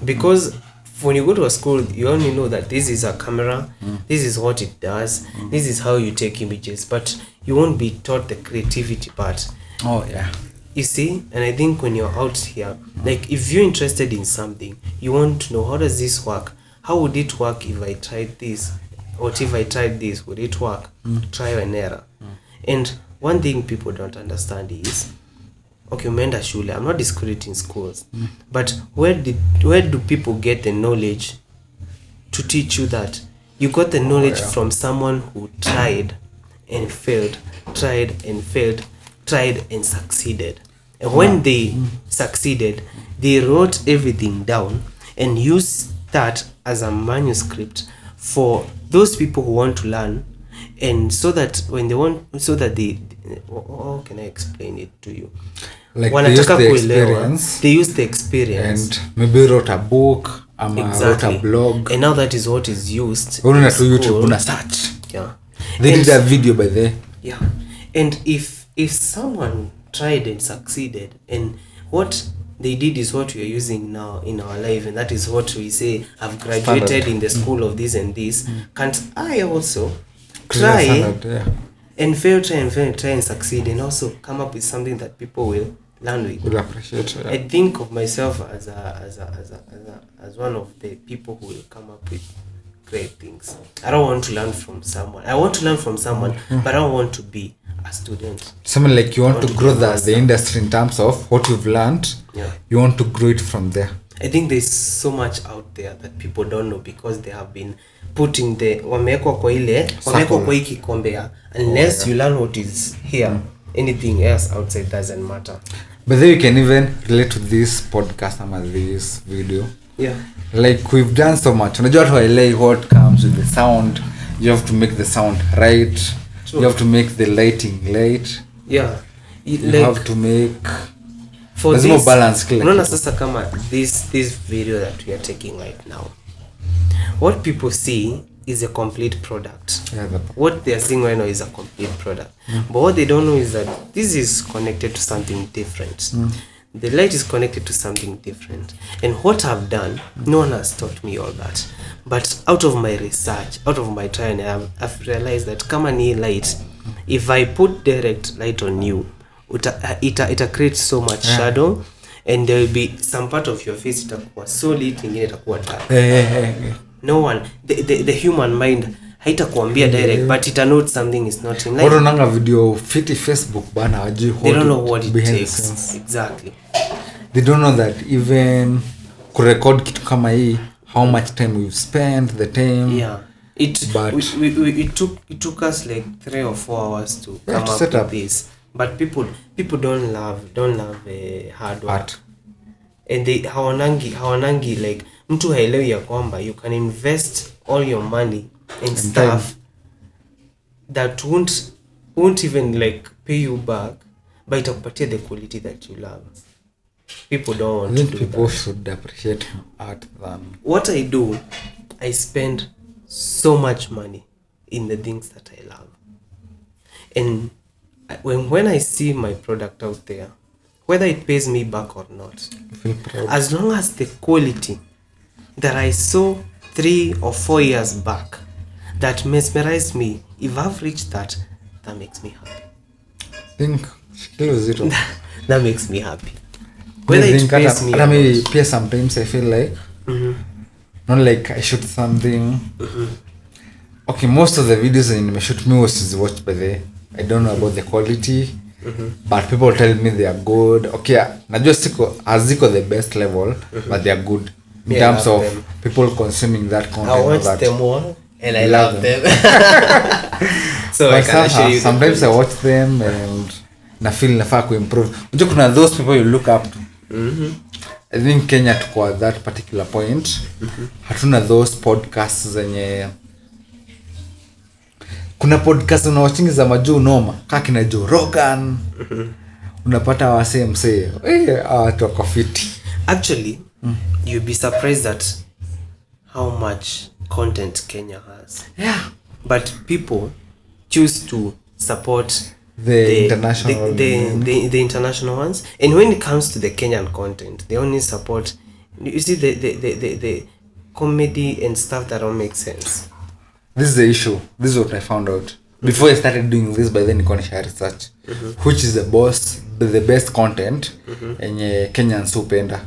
Because when you go to a school, you only know that this is a camera, this is what it does, this is how you take images, but you won't be taught the creativity part. Oh yeah. You see, and I think when you're out here, like if you're interested in something, you want to know, how does this work? How would it work if I tried this? What if I tried this? Would it work? Trial and error. And one thing people don't understand is, okay, umeenda shule. I'm not discrediting schools, but where do people get the knowledge to teach you that? You got the knowledge from someone who tried and failed, tried and failed, tried and succeeded. And when they succeeded, they wrote everything down and used that as a manuscript for those people who want to learn, and so that when they want, so that they how can I explain it to you? Like they use the experience. They use the experience and maybe wrote a book, wrote a blog, and now that is what is used. Una to YouTube, una search. Yeah, they did a video by there. Yeah, and if someone tried and succeeded, and what they did is what we are using now in our life, and that is what we say, I've graduated in the school of this and this. Can't I also try and fail, try and succeed, and also come up with something that people will learn with? Will appreciate. Yeah. I think of myself as one of the people who will come up with great things. I don't want to learn from someone. I want to learn from someone, but I don't want to be a student. Something like you want to grow the industry in terms of what you've learned. Yeah. You want to grow it from there. I think there's so much out there that people don't know because they have been putting wamewekwa kwa hii kikombe. Unless you learn what is here, anything else outside doesn't matter. But then you can even relate to this podcast and this video. Yeah. Like we've done so much. Unajua tu LA what comes with the sound. You have to make the sound right. True. You have to make the lighting light. Yeah. You have to make for there's this, more balance. Unaona sasa kama this video that we are taking right now. What people see is a complete product. Yeah, what they are seeing right now is a complete product. But what they don't know is that this is connected to something different. The light is connected to something different. And what I've done, no one has taught me all that. But out of my research, out of my training, I've realized that kama ni light, if I put direct light on you, it creates so much shadow, and there will be some part of your face itakuwa so lit, ingine itakuwa dark. No one, the human mind haitakuambia direct, but it knows something is not in line. Watu nanga video fiti Facebook bana wajui. They don't know what it takes. Exactly. They don't know that even kurecord kitu kama hii, how much time we've spent, the time. Yeah. It took us like 3 or 4 hours to come up with this. But people don't love hard work. And they hawanangi like mtu haelewi ya kwamba you can invest all your money in stuff that won't even like pay you back, but itakupatia the quality that you love. People don't want to do people that. Should appreciate art than what I do. I spend so much money in the things that I love, and when I see my product out there, whether it pays me back or not, as long as the quality that I saw 3 or 4 years back that mesmerized me, if I've reached that makes me happy. Think zero. That makes me happy. Whether it pays me or not. Sometimes I feel like not like I shoot something. Okay, most of the videos I shoot me was watched by the I don't know about the quality, but people tell me they are good. Okay, najua haziko the best level, but they are good. in terms of people consuming that content. I watch that. them all and I love them. So I can show you. Sometimes I watch them and na feel nafaa kuimprove. Unajua kuna those people you look up to. I think Kenya tuko at that particular point. Hatuna those podcasts zenye kuna podcast unawatching za majuu noma kama kina Joe Rogan. Unapata wase msee watu wako fiti. Actually, you'll be surprised at how much content Kenya has. Yeah. But people choose to support the international the international ones, and when it comes to the Kenyan content, they only support, you see, the comedy and stuff that don't make sense. This is the issue. This is what I found out before I started doing this. By then niko share research which is the best content yenye Kenyans hupenda.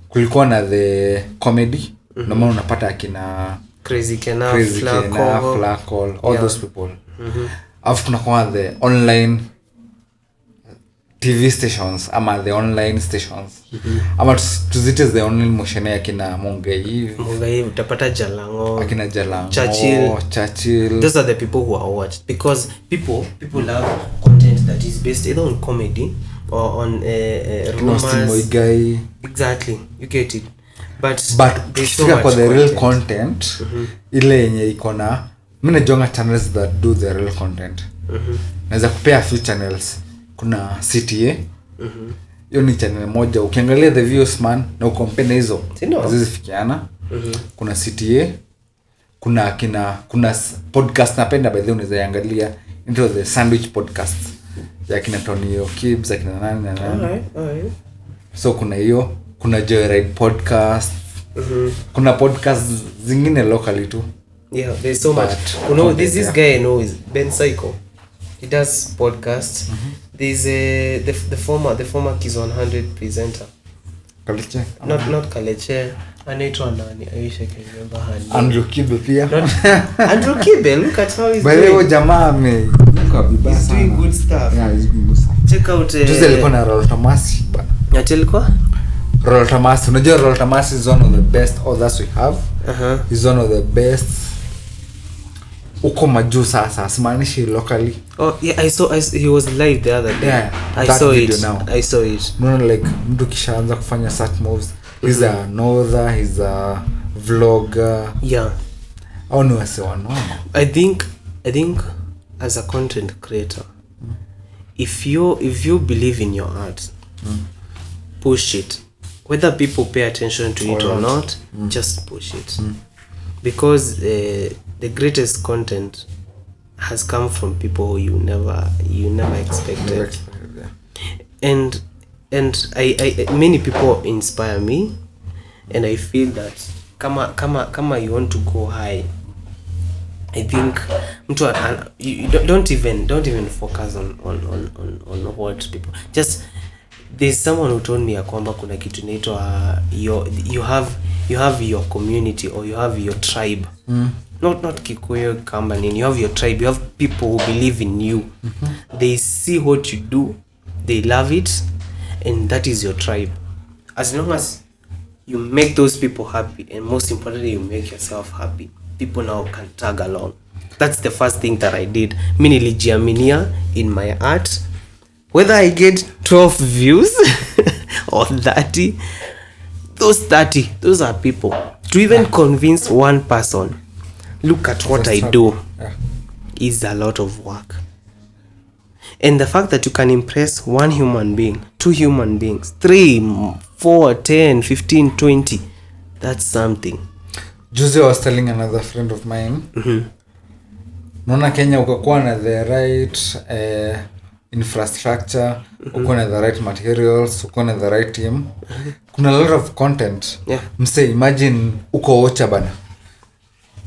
Kulikuwa na the comedy na maana unapata akina Crazy Kena, Flacco, all those people. Afu kuna kwa the online TV stations ama the online stations. Ama tuzite the online motion ya kina Mungai utapata Jalango, akina Jalango, Churchill. Those are the people who are watched because people love content that is based either on comedy or on rumors. Exactly, you get it. But there's so much the real content ile yenye iko na mimi najonga channels that do the real content. Naweza kupea few channels. Kuna CTA. Hiyo ni channel moja. Ukiangalia the views man na ukompare hizo zizifikiana. Kuna CTA. Kuna podcast napenda by the way unaweza angalia into the sandwich podcast. Ya kina Tony Kibbs, akina nani. Alright. So kuna hiyo, kuna Joyride podcast. Kuna podcast zingine locally too. Yeah, there's so much. You know, this guy I know is Ben Psycho. He does podcasts. There's the former Kiss 100 presenter. Kaleche? Not Kaleche. Anaitwa nani? I wish I can remember her name. Andrew Kibe pia. Andrew Kibe, look at how he's doing. By the way, jamaa he's doing good stuff. Yeah, he's doing good stuff. Check out Tuze alikuwa na Rollo Tomasi. Alikuwa? Rollo Tomasi. Unajua Rollo Tomasi is one of the best authors we have. He's one of the best. Uko majuu sasa simanishi locally. Oh yeah, I saw he was live the other day. Yeah, I saw it. No, like mtu kishaanza kufanya such moves. He's an author, he's a vlogger. Yeah. Oh no, I say one. I think as a content creator, if you believe in your art, push it. Whether people pay attention to it or not, just push it. Because the greatest content has come from people you never expected. And I many people inspire me, and I feel that kama you want to go high, I think you don't even focus on what people just. There's someone who told me kwamba kuna kitu inaitwa you have your community or you have your tribe. Not Kikuyu kamba nini. You have your tribe. You have people who believe in you. They see what you do, they love it, and that is your tribe. As long as you make those people happy, and most importantly you make yourself happy, people now can tag along. That's the first thing that I did. Mimi nilijiaminia in my art. Whether I get 12 views or 30, those are people. To even convince one person, look at what I do, is a lot of work. And the fact that you can impress one human being, 2 human beings, 3, 4, 10, 15, 20, that's something. Juzi I was telling another friend of mine, naona Kenya ukakuwa na the right infrastructure, uko na the right materials, uko na the right team. Kuna a lot of content. Mse, imagine uko Ocha bana.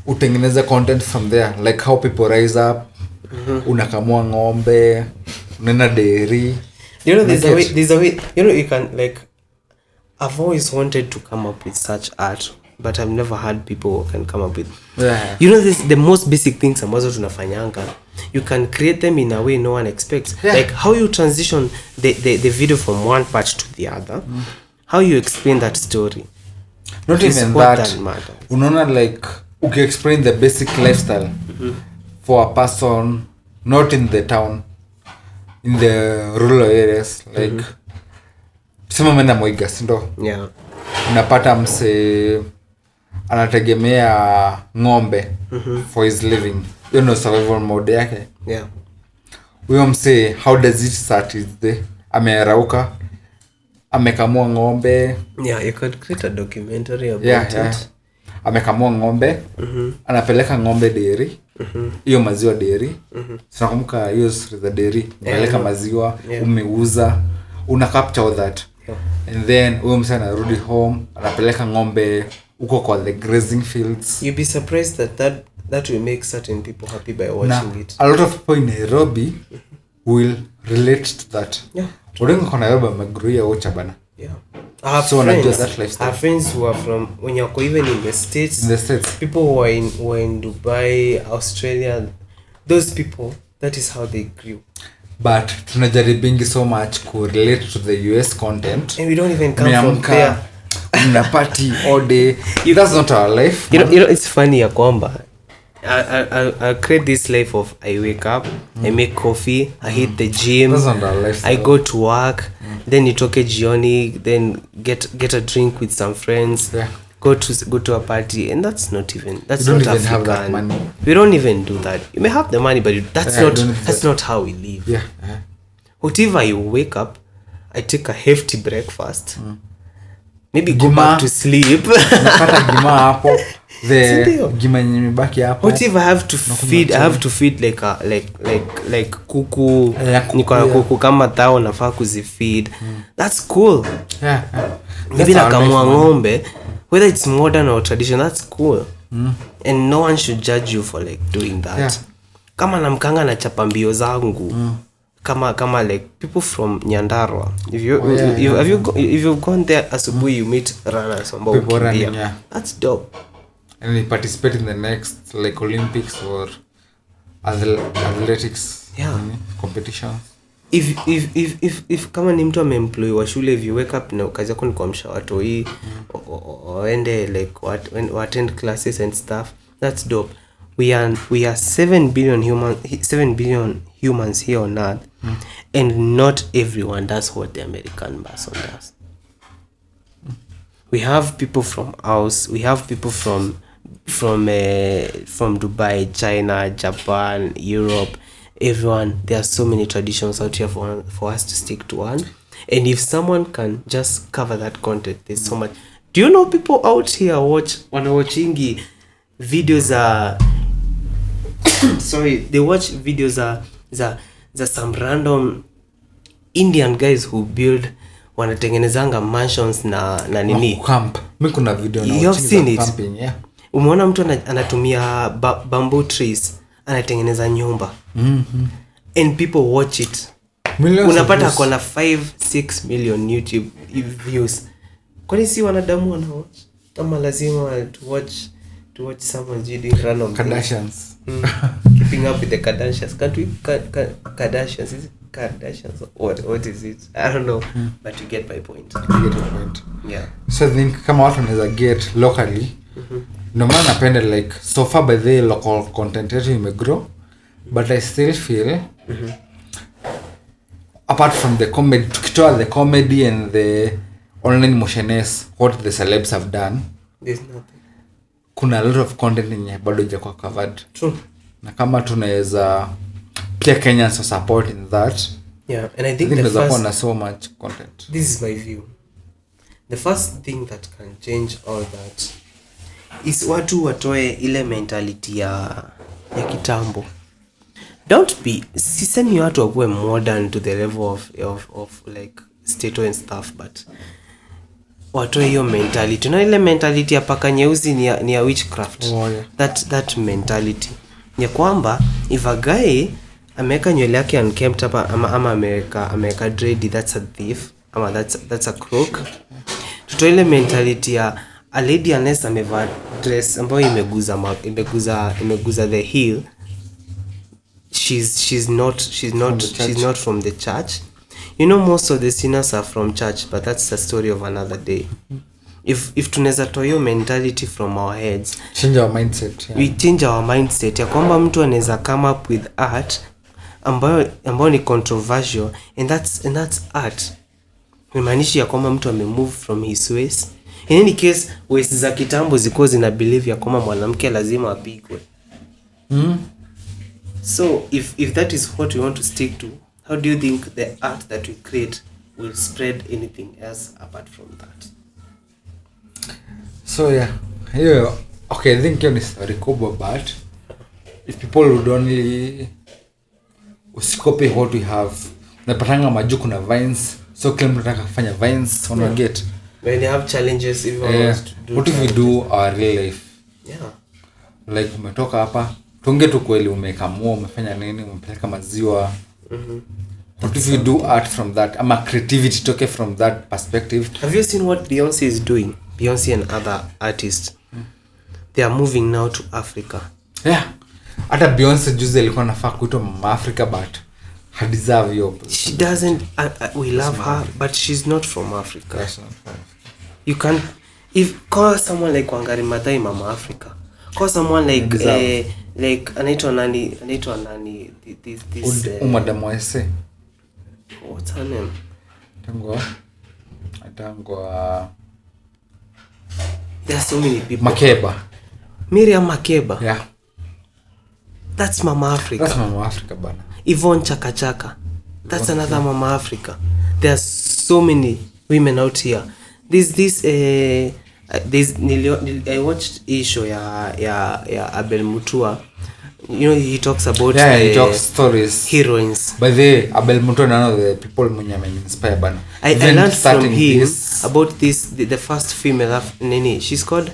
Utengeneza content from there, like how people rise up. Unakamua ngombe, unena dairy. You know, there's a way, you know, you can, like, I've always wanted to come up with such art, but I've never had people who can come up with. Yeah. You know, this the most basic things ambazo tunafanyanga. You can create them in a way no one expects. Yeah. Like how you transition the video from one part to the other. How you explain that story. not It's even what that that matters. unaona like explain the basic lifestyle for a person not in the town, in the rural areas like tuseme umeenda Muigas ndo Yeah. unapata mse anategemea ng'ombe for his living, you know, survival mode yake. Yeah. Huyo mse how does it start? Is the amerauka amekamua ng'ombe. Yeah, you could create a documentary about it. Amekamua ng'ombe anapeleka ng'ombe dairy, hiyo maziwa dairy. Tunakumbuka hiyo za dairy, unapeleka maziwa, umeuza, una capture all that. And then huyo mse anarudi home anapeleka ng'ombe uko kwa the grazing fields. You'd be surprised that will make certain people happy by watching it. A lot of people in Nairobi will relate to that. Yeah. Udengo kwa Nairobi amegruia ocha bana. Yeah. I have friends who are from, when you're even in the States, people who are in Dubai, Australia, those people, that is how they grew. But tunajaribingi so much to relate to the US content. And we don't even come from there. Mna party all day. That's not our life. You know, it's funny ya kwamba I create this life of I wake up, I make coffee, I hit the gym, that's not our life. I go to work, then nitoke jioni, then get a drink with some friends, go to a party, and that's not African. Have that money. We don't even do that. You may have the money, but that's not how we live. Yeah. Whatever you wake up, I take a hefty breakfast. Maybe go back to sleep. Napata gima hapo. The gima nyimebaki hapo. Whatever I have to feed like kuku. Niko na kuku kama tao nafaa kuzifeed. That's cool. Yeah. Maybe nakamua ng'ombe, whether it's modern or traditional, that's cool. And no one should judge you for like doing that. Yeah. Kama namkanga na chapa mbio zangu. Kama like people from Nyandarua, if you've gone there asubuhi, you meet runners ambao ukimbia. That's dope. And they participate in the next like Olympics or athletics competitions. If kama ni mtu ameemploy wa shule, if you wake up na kazi yako ni kuamsha watu hii waende like attend classes and stuff, that's dope. We are 7 billion humans here on earth, and not everyone does what the American person does. We have people from us, we have people from Dubai, China, Japan, Europe, everyone. There are so many traditions out here for us to stick to one. And if someone can just cover that content, there's so much. Do you know people out here watching videos they watch videos za some random Indian guys who build, wanatengenezanga mansions na nini camp. Mimi kuna video na you've seen it. Camping, yeah. Umeona mtu anatumia bamboo trees anatengeneza nyumba. And people watch it. Unapata kona 5-6 million YouTube views. Kwani si wanadamu wana watch? Kama lazima to watch someone doing random Kardashians. Keeping up with the Kardashians. Can't we Kardashians? Is it Kardashians? What is it? I don't know. But you get my point. Yeah. So I think kama watu wanaweza get locally. No maana napenda like so far by the local content yetu imegrow, but I still feel apart from the comedy, tukitoa the comedy and the online motioness, what the celebs have done, there's nothing. Kuna a lot of content yenye bado haijakuwa covered. True. Na kama tunaweza pia Kenyans support in that. Yeah, and I think the first so much content. This is my view. The first thing that can change all that is watu watoe ile mentality ya kitambo. Don't be, sisemi watu wakuwe modern to the level of like statue and stuff, but watoe hiyo mentality. Na ile mentality ya paka nyeusi ni ya witchcraft. Oh, yeah. That mentality ya kwamba if a guy ameweka nywele yake unkempt hapa ama ameweka dread, that's a thief ama that's a crook. Tutoe ile mentality ya a lady unless amevaa dress ambayo imeguza the heel, she's not from the church. You know, most of the sinners are from church, but that's the story of another day. if tunaweza toa hiyo mentality from our heads, change our mindset, we change our mindset ya kwamba mtu anaweza come up with art ambayo ni controversial, and that's art. Imaanishi ya kwamba mtu amemove from his ways. In any case, ways za kitambo ziko zina believe ya kwamba mwanamke lazima apigwe. So if that is what we want to stick to, how do you think the art that we create will spread anything else apart from that? So yeah, okay, I think hiyo ni story kubwa, but if people would only usikope what we have, napatanga maju kuna vines, so kila mtu anataka kufanya vines, on get when you have challenges, everyone wants to do. What if we do our real life? Yeah, like umetoka hapa tuongee tu kweli, umekamua, umefanya nini, umepeleka maziwa. What if we do art from that, ama creativity toke from that perspective? Have you seen what Beyonce is doing? Beyonce and other artists, they are moving now to Africa. Yeah, hata Beyonce juzi alikuwa nafaa kuitwa Mama Africa, but her deserve hiyo. She doesn't. We love her, but she's not from Africa. That's not from Africa. You can't. If call someone like Wangari Maathai Mama Africa, call someone like anaitwa nani this Madam Wese. What's her name? Tangwa There are so many people. Makeba. Miriam Makeba. Yeah. That's Mama Africa. That's Mama Africa bana. Yvonne Chaka Chaka. That's another Mama Africa. There's so many women out here. I watched a show ya Abel Mutua. You know, he talks about he talks stories, heroines. By the Abel Mutua, none of the people mwenye inspire bana. I learned from him about the first female nini. She's called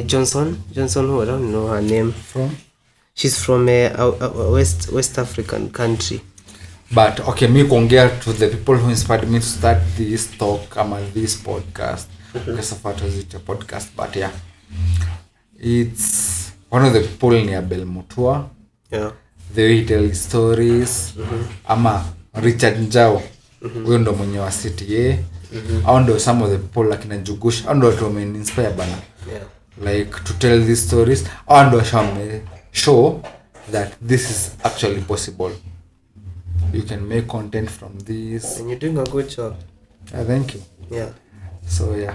Johnson who I don't know her name from. She's from a West African country. But okay, me kuongea to the people who inspired me to start this talk ama this podcast. Because of what was it a podcast, but yeah, it's one of the people ni Abel Mutua. Yeah, the way he tells stories. Ama Richard Njao, huyo ndo mwenye wa CTA. Hao ndo some of the people like na Jugush, hao ndo watu wame inspire bana. Yeah, like to tell these stories, hao ndo show that this is actually possible. You can make content from this, and you're doing a good job. Thank you. Yeah. So yeah,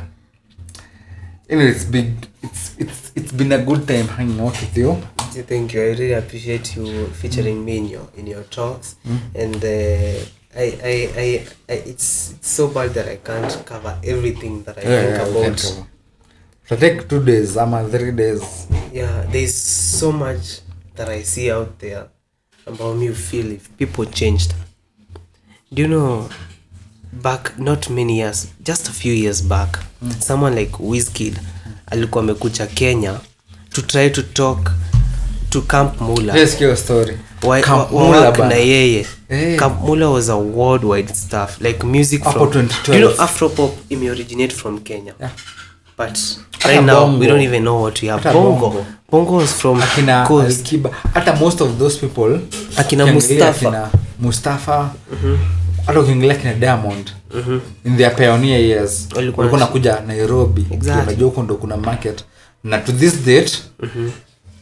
anyway, it's been a good time hanging out with you. Thank you. I really appreciate you featuring me in your talks. And it's so bad that I can't cover everything that I think about. So take 2 days, 3 days. Yeah, there's so much that I see out there about me. Feel if people changed. Do you know? Back not many years, just a few years back, someone like Wizkid alikuwa amekuja Kenya to try to talk to Camp Mula. Let's hear a story. Camp Mula na yeye. Camp Mula was a worldwide stuff, like music from 2012. You know, Afropop originate from Kenya. Yeah. But right now we don't even know what we have. Bongo was from Coast. Hata most of those people akina Mustafa hata ukiingilia kina Diamond in their pioneer years walikuwa nakuja Nairobi. Unajua huko ndo kuna market, na to this date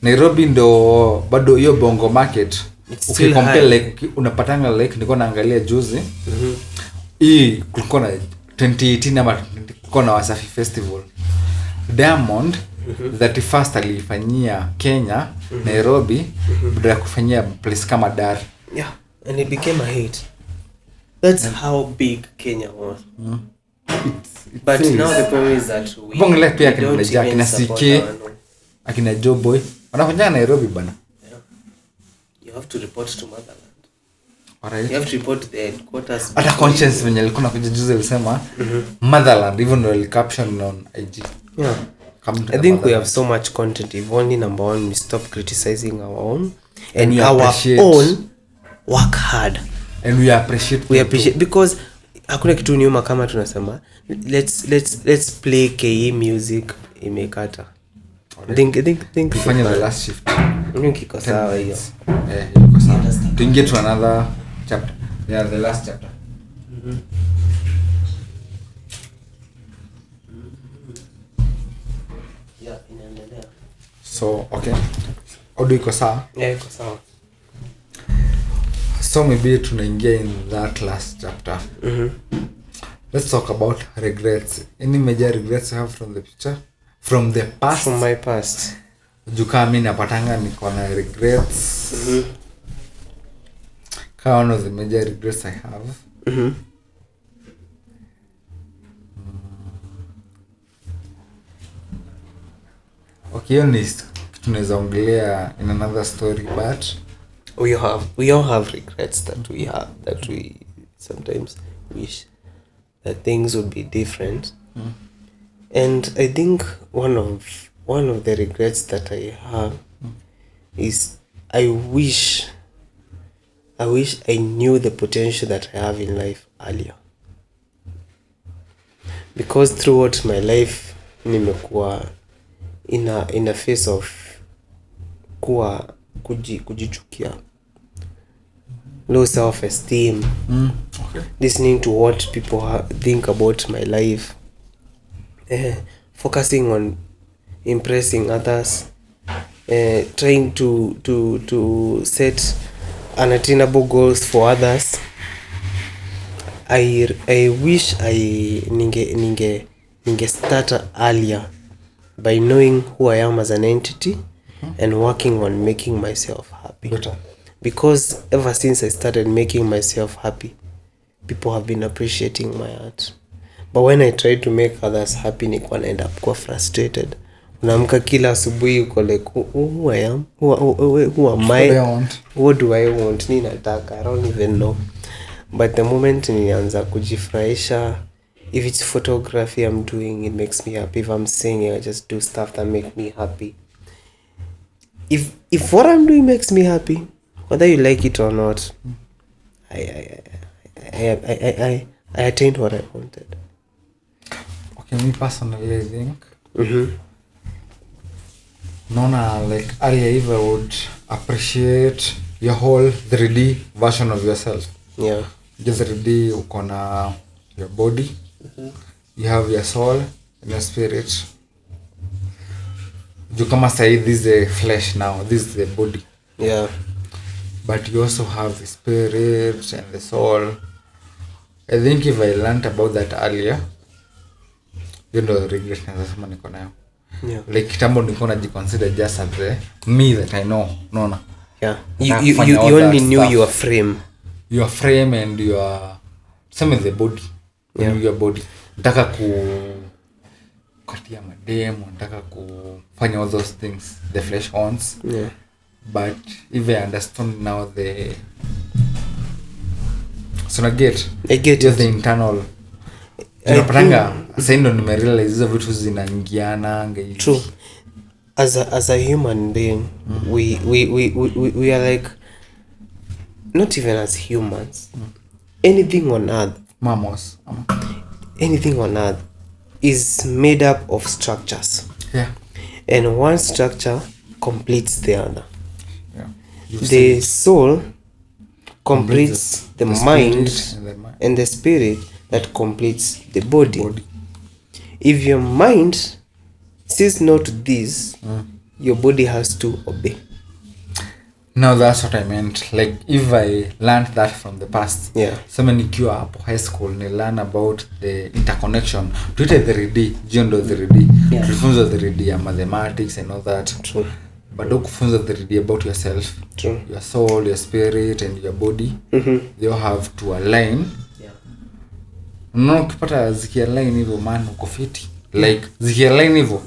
Nairobi ndo bado hiyo bongo market. Ukicompare like unapatanga like nilikuwa naangalia juzi hii kulikuwa na 2018 ama kulikuwa na Wasafi Festival. Diamond that first alifanyia Kenya Nairobi baada ya kufanyia place kama Dar. Yeah, and it became a hit. That's how big Kenya was. But now the problem is that we don't even support akina Joe Boy wanafanya Nairobi bana. You have to report to motherland. Alright. You have to report to the headquarters. Hata conscience venye alikuwa nakuja juzi alisema motherland, even though caption on IG. Yeah. I think we have so much content. If only number one, we stop criticizing our own and our own work hard. And we appreciate because hakuna kitu nyuma kama tunasema let's play KE music imekata. Think fanya the last shift. Kiko sawa hiyo. Iko sawa. Tuingie to another chapter. Yeah, the last chapter. So okay, audio iko sawa? Yeah, iko sawa. So maybe tunaingia in that last chapter. Let's talk about regrets. Any major regrets you have from the future? From the past? From my past. Jukaa mimi napatanga niko na regrets. One of the major regrets I have. Okay, honest, tunaweza ongelea in another story, but we all have regrets that we sometimes wish that things would be different. And I think one of the regrets that I have is I wish I knew the potential that I have in life earlier, because throughout my life nimekuwa in a phase of kuwa kujichukia, low self-esteem, listening to what people think about my life, focusing on impressing others, trying to set unattainable goals for others. I wish ninge start earlier by knowing who I am as an entity and working on making myself happy. Better. Because ever since I started making myself happy, people have been appreciating my art. But when I try to make others happy, niko end up kwa frustrated. Unaamka kila asubuhi uko like, who I am? Who am I? What do I want? Nini nataka? I don't even know. But the moment nilianza kujifurahisha, if it's photography I'm doing, it makes me happy. If I'm singing, I just do stuff that make me happy. If what I'm doing makes me happy, whether you like it or not, I attained what I wanted. Okay, me personally, I think Nona, like earlier I would appreciate your whole 3D version of yourself. Yeah. Just 3D, uko na your body, you have your soul and your spirit. You kama say this is the flesh now, this is the body. Yeah. But you also have the spirit and the soul. I think if I learned about that earlier, you know, regret nasema niko nayo. Yeah. Like kitambo niko najiconsider just as the me that I know. No. Yeah. You only knew stuff. Your frame. Your frame and your same as the body. Yeah. Your body. Nataka kukatia mademo, nataka kufanya all those things the flesh wants. Yeah. But if I understand now so I get just the internal. Unapanga sasa ndo nimerealize hizo vitu zinaingiana ngai. True. As a human being, we are like, not even as humans. Anything on earth, mammals. Anything on earth is made up of structures. Yeah. And one structure completes the other. Yeah. The soul completes the mind and the spirit that completes the body. If your mind says no to this, your body has to obey. Now that's what I meant. Like if I learned that from the past. Yeah. So many nikiwa hapo high school ni learn about the interconnection. Tuite 3D, jondo 3D. Yeah. Tufunza 3D ya mathematics and all that. True. But kufunza 3D about yourself. True. Your soul, your spirit and your body. They all have to align. No, ukipata zikialign hivyo man uko fiti. Like zikialign hivyo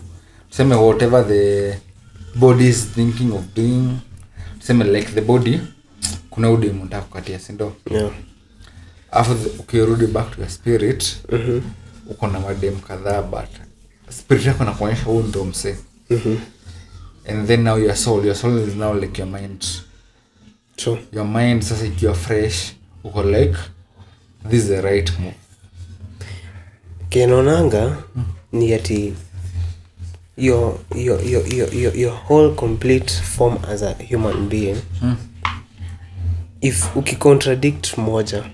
tuseme whatever the body is thinking of doing, tuseme like the body kuna udi mtaka kukatia, si ndio? Yeah. After ukirudi back to your spirit, uko na madem kadhaa but spirit yako inakuonyesha wewe ndio mse. And then now your soul is now like your mind. True. Your mind sasa ikiwa fresh uko like this is the right move. Kenonanga ni ati your whole complete form as a human being. If ukicontradict moja,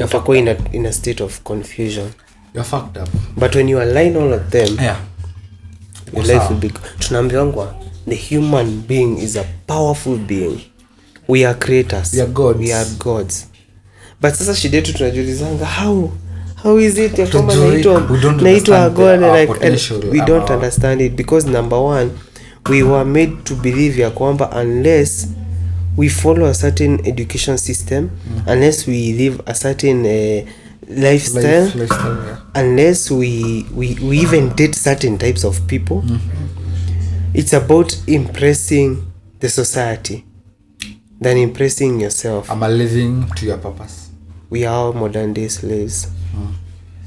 utakuwa in a state of confusion. You're fucked up. But when you align all of them, your life will be tunaambiwa the human being is a powerful being. We are creators, we are gods. But sasa shida yetu tunajiulizanga how is it ya kama naitwa god, like we don't understand it, because number one, we were made to believe ya kwamba unless we follow a certain education system, unless we live a certain lifestyle, yeah. Unless we even date certain types of people, it's about impressing the society than impressing yourself. Am I living to your purpose? We are all modern day slaves.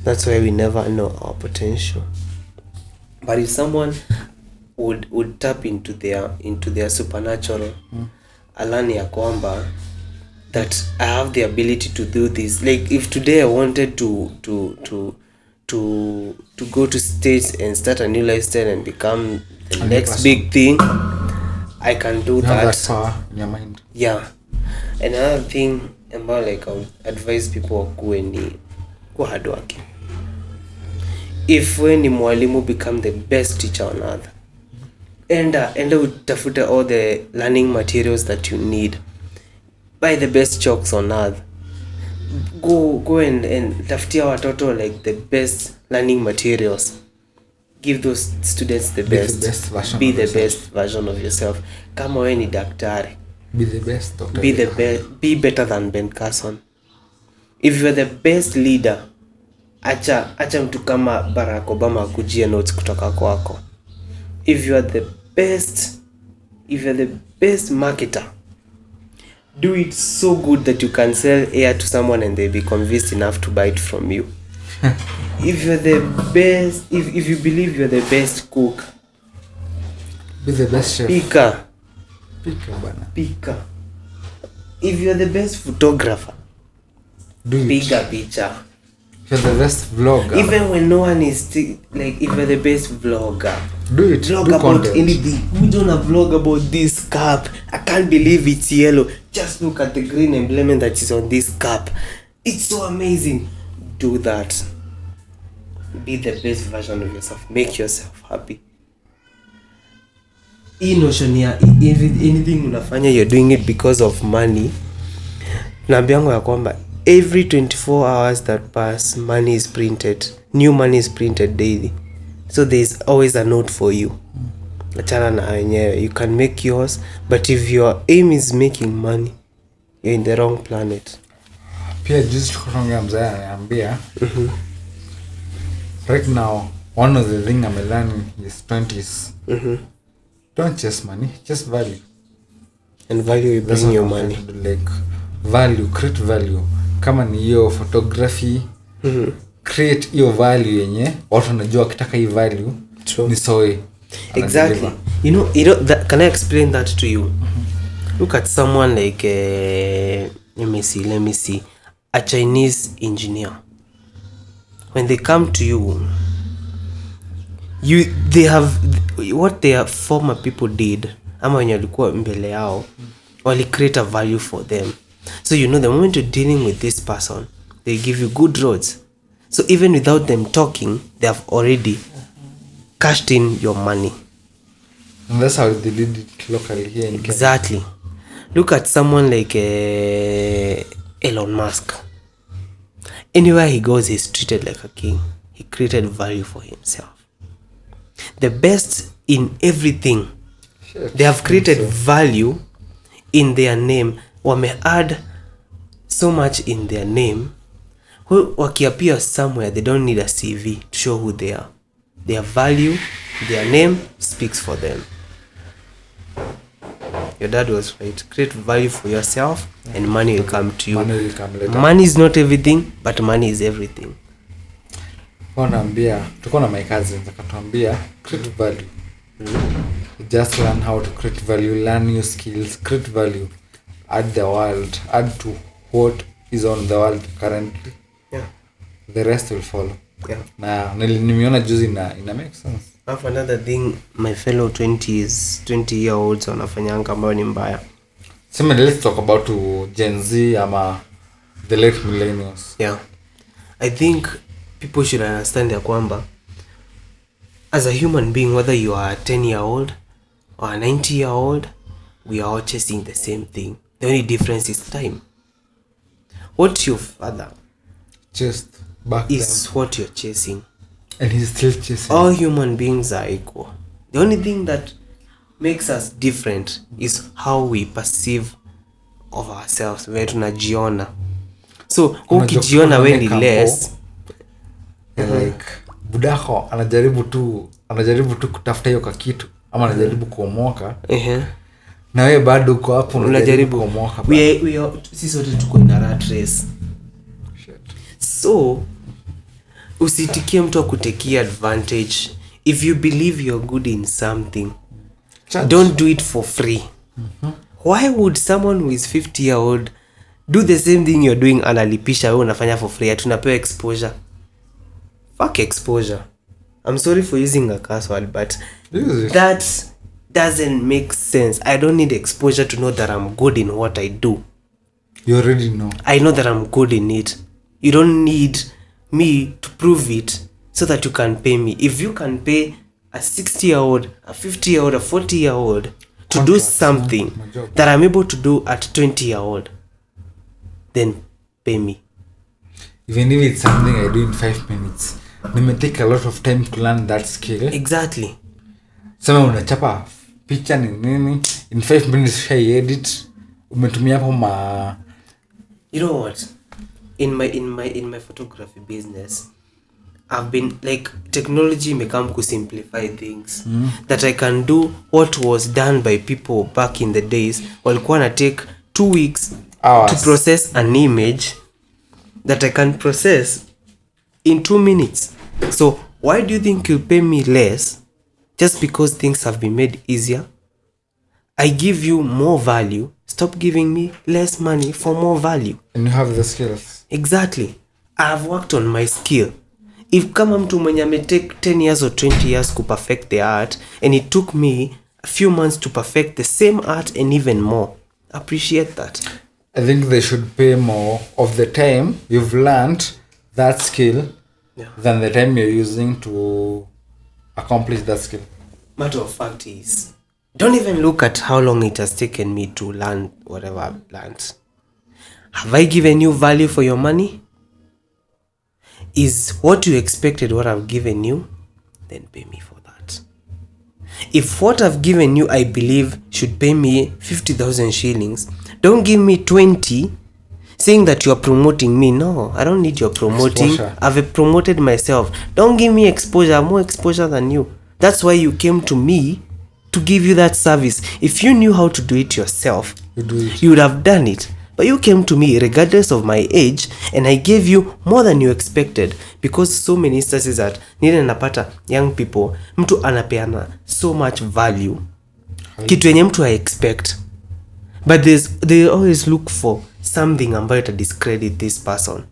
That's why we never know our potential. But if someone would tap into their supernatural, alani ya kwamba that I have the ability to do this. Like if today I wanted to go to States and start a new lifestyle and become the next big thing, I can do that. Have that power in your mind. Yeah. Another thing about, like, I would advise people go hardworking. If when ni mwalimu, become the best teacher on earth. Enda utafuta all the learning materials that you need. Buy the best chalks on earth. Go and tafutia watoto like the best learning materials. Give those students the best. Be the best version of yourself. Kama wewe ni daktari, be the best doctor. Be better than Ben Carson. If you are the best leader, acha mtu kama Barack Obama akujie notes kutoka kwako. If you are the best marketer, do it so good that you can sell air to someone and they'll be convinced enough to buy it from you. If you're the best, if you believe you're the best cook, be the best chef. Pika. Bana. If you're the best photographer, do it. Piga picture. If you're the best vlogger, even when no one is like, if you're the best vlogger, do it. Vlog do about content. anything. We don't have vlog about this cup. I can't believe it's yellow. Just look at the green emblem that is on this cup. It's so amazing. Do that. Be the best version of yourself. Make yourself happy. Hii notion ya anything unafanya you're doing it because of money. Naambiango ya kwamba every 24 hours that pass, money is printed. New money is printed daily. So there's always a note for you. Achana na wenyewe. You can make yours, but if your aim is making money, you're in the wrong planet. Pia juzi tukutonga mzee ananiambia, right now, one of the thing I'm learning is 20s. Don't chase money, chase value. And value will bring you money. Like value, create value. Kama ni hiyo photography, create hiyo value yenye watu wanajua wakitaka hii value. True. Ni soe. Exactly. You know that, can I explain that to you? Look at someone like let me see a Chinese engineer. When they come to you, they have what their former people did, ama wenye walikuwa mbele yao, wali create a value for them. So you know, the moment you're dealing with this person, they give you good roads. So even without them talking, they have already cashed in your money. And that's how they did it locally here in Kenya. Exactly. Look at someone like Elon Musk. Anywhere he goes, he's treated like a king. He created value for himself. The best in everything. They have created value in their name. Wame add so much in their name. Wakiappear somewhere, they don't need a CV to show who they are. Their value, their name speaks for them. Your dad was right. Create value for yourself, and money will come to you. Money will come later. Money is not everything, but money is everything. Wanaambia, tuko na my cousins akatuambia create value. Just learn how to create value, learn new skills, create value. Add the world, add to what is on the world currently. Yeah. The rest will follow. Yeah. Na nimeona juzi ina make sense. Have another thing my fellow 20-year-olds wanafanyanga ambayo ni mbaya. Sema, let's talk about Gen Z ama the late millennials. Yeah. I think people should understand ya kwamba as a human being, whether you are a 10-year-old or a 90-year-old, we are all chasing the same thing. The only difference is time. What your father Just back is what you're chasing. then. And he's still chasing. All human beings are equal. The only thing that makes us different is how we perceive of ourselves, where tunajiona. So ukijiona we ni less, like budako anajaribu tu kutafuta hiyo kitu ama anajaribu kuomoka. Na wewe bado uko hapo unajaribu kuomoka. We sisi wote tuko in a rat race. So usitikie mtu akutekia advantage. If you believe you're good in something, don't do it for free. Why would someone who is 50-year-old do the same thing you're doing analipisha wewe unafanya for free? Tunapewa exposure. Fuck exposure. I'm sorry for using a curse word, but that doesn't make sense. I don't need exposure to know that I'm good in what I do. You already know. I know that I'm good in it. You don't need me to prove it so that you can pay me. If you can pay a 60-year-old, a 50-year-old, a 40-year-old to do something that I'm able to do at 20-year-old, then pay me. Even if it's something I do in 5 minutes, it may take a lot of time to learn that skill. Exactly. Sema unachapa picha ni nini, in 5 minutes shai edit, umetumia hapo You know what? In my photography business, I've been like, technology may come to simplify things. That I can do what was done by people back in the days. Walikuwa na take 2 weeks hours to process an image that I can process in 2 minutes. So why do you think you'll pay me less just because things have been made easier? I give you more value. Stop giving me less money for more value. And you have the skills. Exactly. I've worked on my skill. If kama mtu mwenye ame take 10 years or 20 years to perfect the art, and it took me a few months to perfect the same art and even more, appreciate that. I think they should pay more of the time you've learned that skill than the time you're using to accomplish that skill. Matter of fact is, don't even look at how long it has taken me to learn whatever I've learned. Have I given you value for your money? Is what you expected what I've given you? Then pay me for that. If what I've given you I believe should pay me 50,000 shillings, don't give me 20 saying that you're promoting me. No, I don't need your promoting. Exposure. I've promoted myself. Don't give me exposure. I have more exposure than you. That's why you came to me to give you that service. If you knew how to do it yourself, you would have done it. But you came to me regardless of my age, and I gave you more than you expected, because so many instances that nile napata young people, mtu anapeana so much value, kitu yenye mtu I expect, but they always look for something ambayo to discredit this person.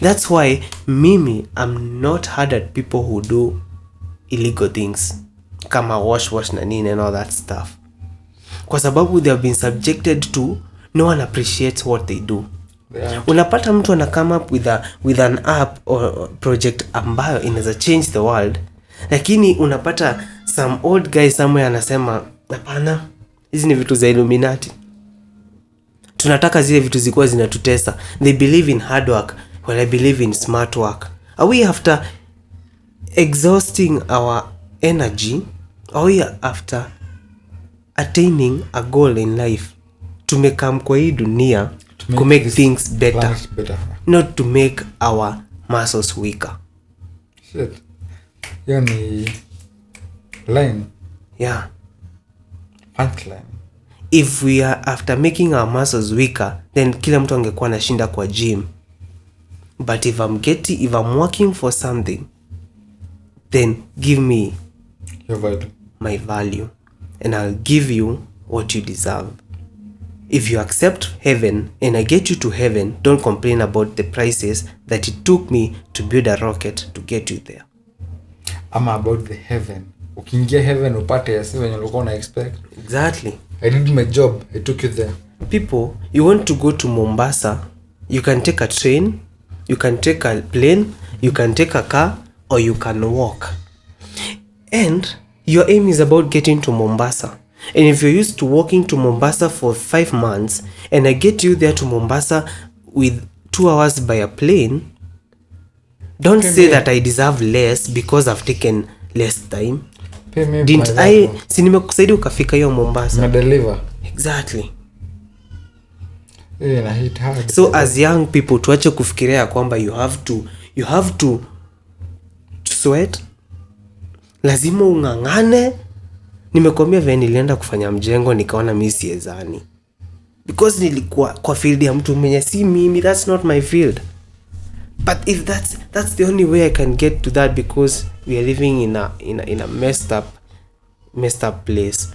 That's why mimi, I'm not hard at people who do illegal things kama wash na nini and all that stuff, kwa sababu they have been subjected to, no one appreciates what they do. Unapata mtu ana come up with an app or project ambayo inaweza change the world, lakini unapata some old guy somewhere anasema hapana, hizi ni vitu za Illuminati, tunataka zile vitu zikuwa zinatutesa. They believe in hard work while I believe in smart work. Are we after exhausting our energy? Are we after attaining a goal in life? To make kwa hii dunia to make things better, not to make our muscles weaker. Shit. Hiyo ni line. Yeah. Punchline. If we are after making our muscles weaker, then kila mtu angekuwa anashinda kwa gym. But if I'm working for something, then give me Your value. my value, and I'll give you what you deserve. If you accept heaven and I get you to heaven, don't complain about the prices that it took me to build a rocket to get you there. I'm about the heaven. Ukiingia heaven upate yasi wenye ulikuwa una expect. Exactly. I did my job. I took you there. People, you want to go to Mombasa, you can take a train, you can take a plane, you can take a car, or you can walk. And your aim is about getting to Mombasa. And if you're used to walking to Mombasa for 5 months, and I get you there to Mombasa with 2 hours by a plane, don't say that I deserve less because I've taken less time. Pay me Didn't my I? level. Si nimekusaidia ukafika hiyo Mombasa. Umedeliver. Exactly. Na hit hard. So as young people, tuache kufikiria kwamba you have to sweat. Lazima ung'ang'ane. Nimekwambia vile nilienda kufanya mjengo nikaona mimi siezani. Because nilikuwa kwa field ya mtu mwenye si mimi, that's not my field. But if that's the only way I can get to that, because we are living in a messed up place.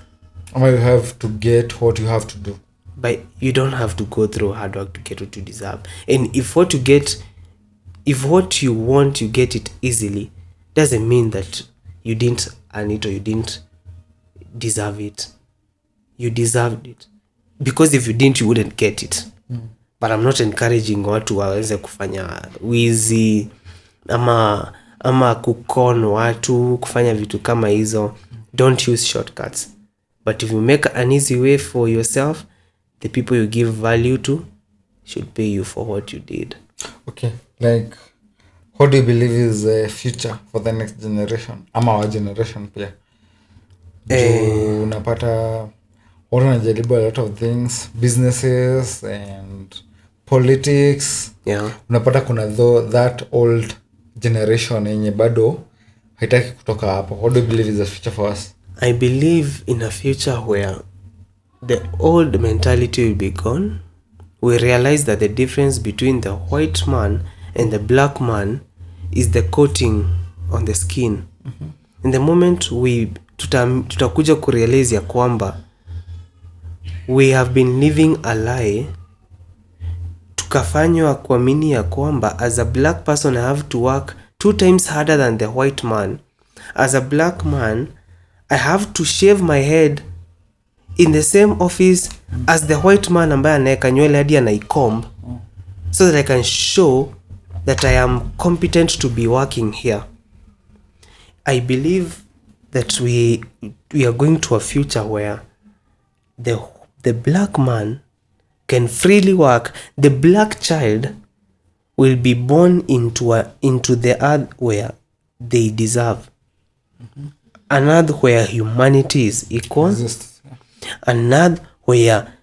You have to get what you have to do. But you don't have to go through hard work to get what you deserve. And if what you want you get it easily, doesn't mean that you didn't earn it or you didn't deserve it. You deserved it. Because if you didn't, you wouldn't get it. But I'm not encouraging watu waweze kufanya wizi ama kukon watu kufanya vitu kama hizo. Don't use shortcuts. But if you make an easy way for yourself, the people you give value to should pay you for what you did. Okay, like what do you believe is the future for the next generation? Ama our generation pia. Unapata watu wanajaribu a lot of things, businesses and politics. Yeah. Unapata kuna that old generation yenye bado haitaki kutoka hapo. What do you believe is the future for us? I believe in a future where the old mentality will be gone. We realize that the difference between the white man and the black man is the coating on the skin. In the moment tutakuja kurealize ya kwamba we have been living a lie, tukafanywa kuamini ya kwamba as a black person I have to work 2 times harder than the white man. As a black man I have to shave my head in the same office as the white man ambaye anaeka nywele hadi anaikomb, so that I can show that I am competent to be working here. I believe that we are going to a future where the black man can freely work. The black child will be born into the earth where they deserve. An earth where humanity is equal. An earth where,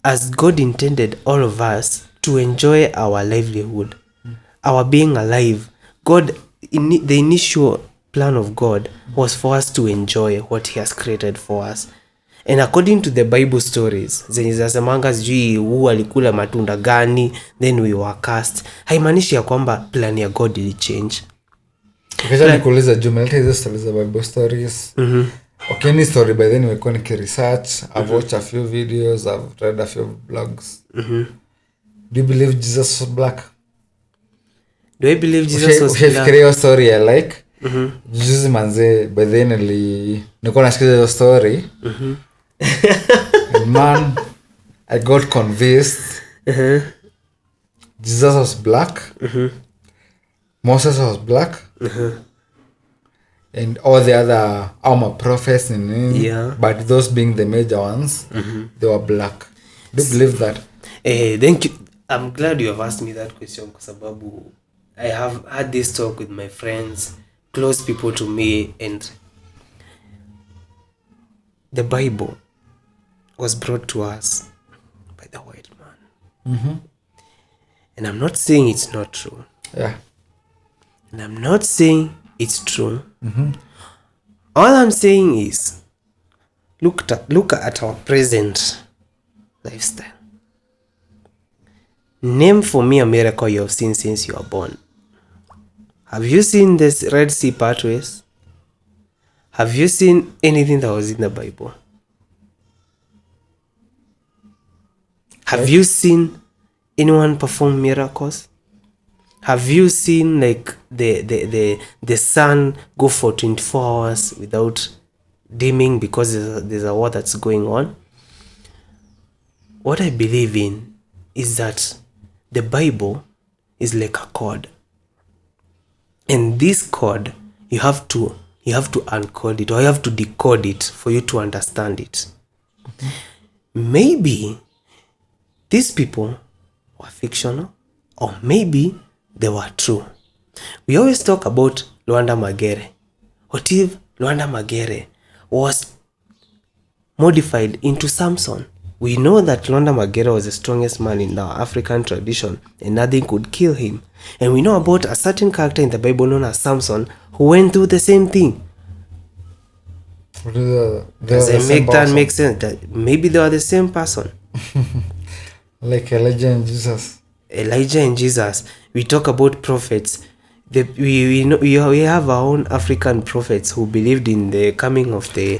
as God intended all of us to enjoy our livelihood, our being alive. The initial plan of God was for us to enjoy what he has created for us. And according to the Bible stories, zenye zasemanga sijui huu alikula matunda gani, then we were cast. Haimaanishi ya kwamba plan ya God ili change. Ukisha nikuuliza jumeleta hizo stories za Bible stories. Okay, any story by then nimekuwa research, I've watched a few videos, I've read a few blogs. Do you believe Jesus was black? Do I believe Jesus was black? Ukifikiria hiyo story ya like juzi manze by then nilikuwa nasikiza hiyo story. And man, I got convinced. Jesus was black. Moses was black. And all the other Alma prophets but those being the major ones, they were black. Do you believe that? Thank you. I'm glad you have asked me that question kwa sababu I have had this talk with my friends, close people to me, and the Bible was brought to us by the white man. And I'm not saying it's not true. Yeah. And I'm not saying it's true. All I'm saying is look at our present lifestyle. Name for me a miracle you have seen since you were born. Have you seen this Red Sea pathways? Have you seen anything that was in the Bible? Have you seen anyone perform miracles? Have you seen like the sun go for 24 hours without dimming because there's a war that's going on? What I believe in is that the Bible is like a cord. And this cord, you have to you have to uncode it, or you have to decode it for you to understand it. Maybe these people were fictional, or maybe they were true. We always talk about Luanda Magere. What if Luanda Magere was modified into Samson? We know that Luanda Magere was the strongest man in our African tradition, and nothing could kill him. And we know about a certain character in the Bible known as Samson who went through the same thing. Does it make that make sense? That maybe they are the same person. Like Elijah and Jesus. Elijah and Jesus. We talk about prophets. We have our own African prophets who believed in the coming of the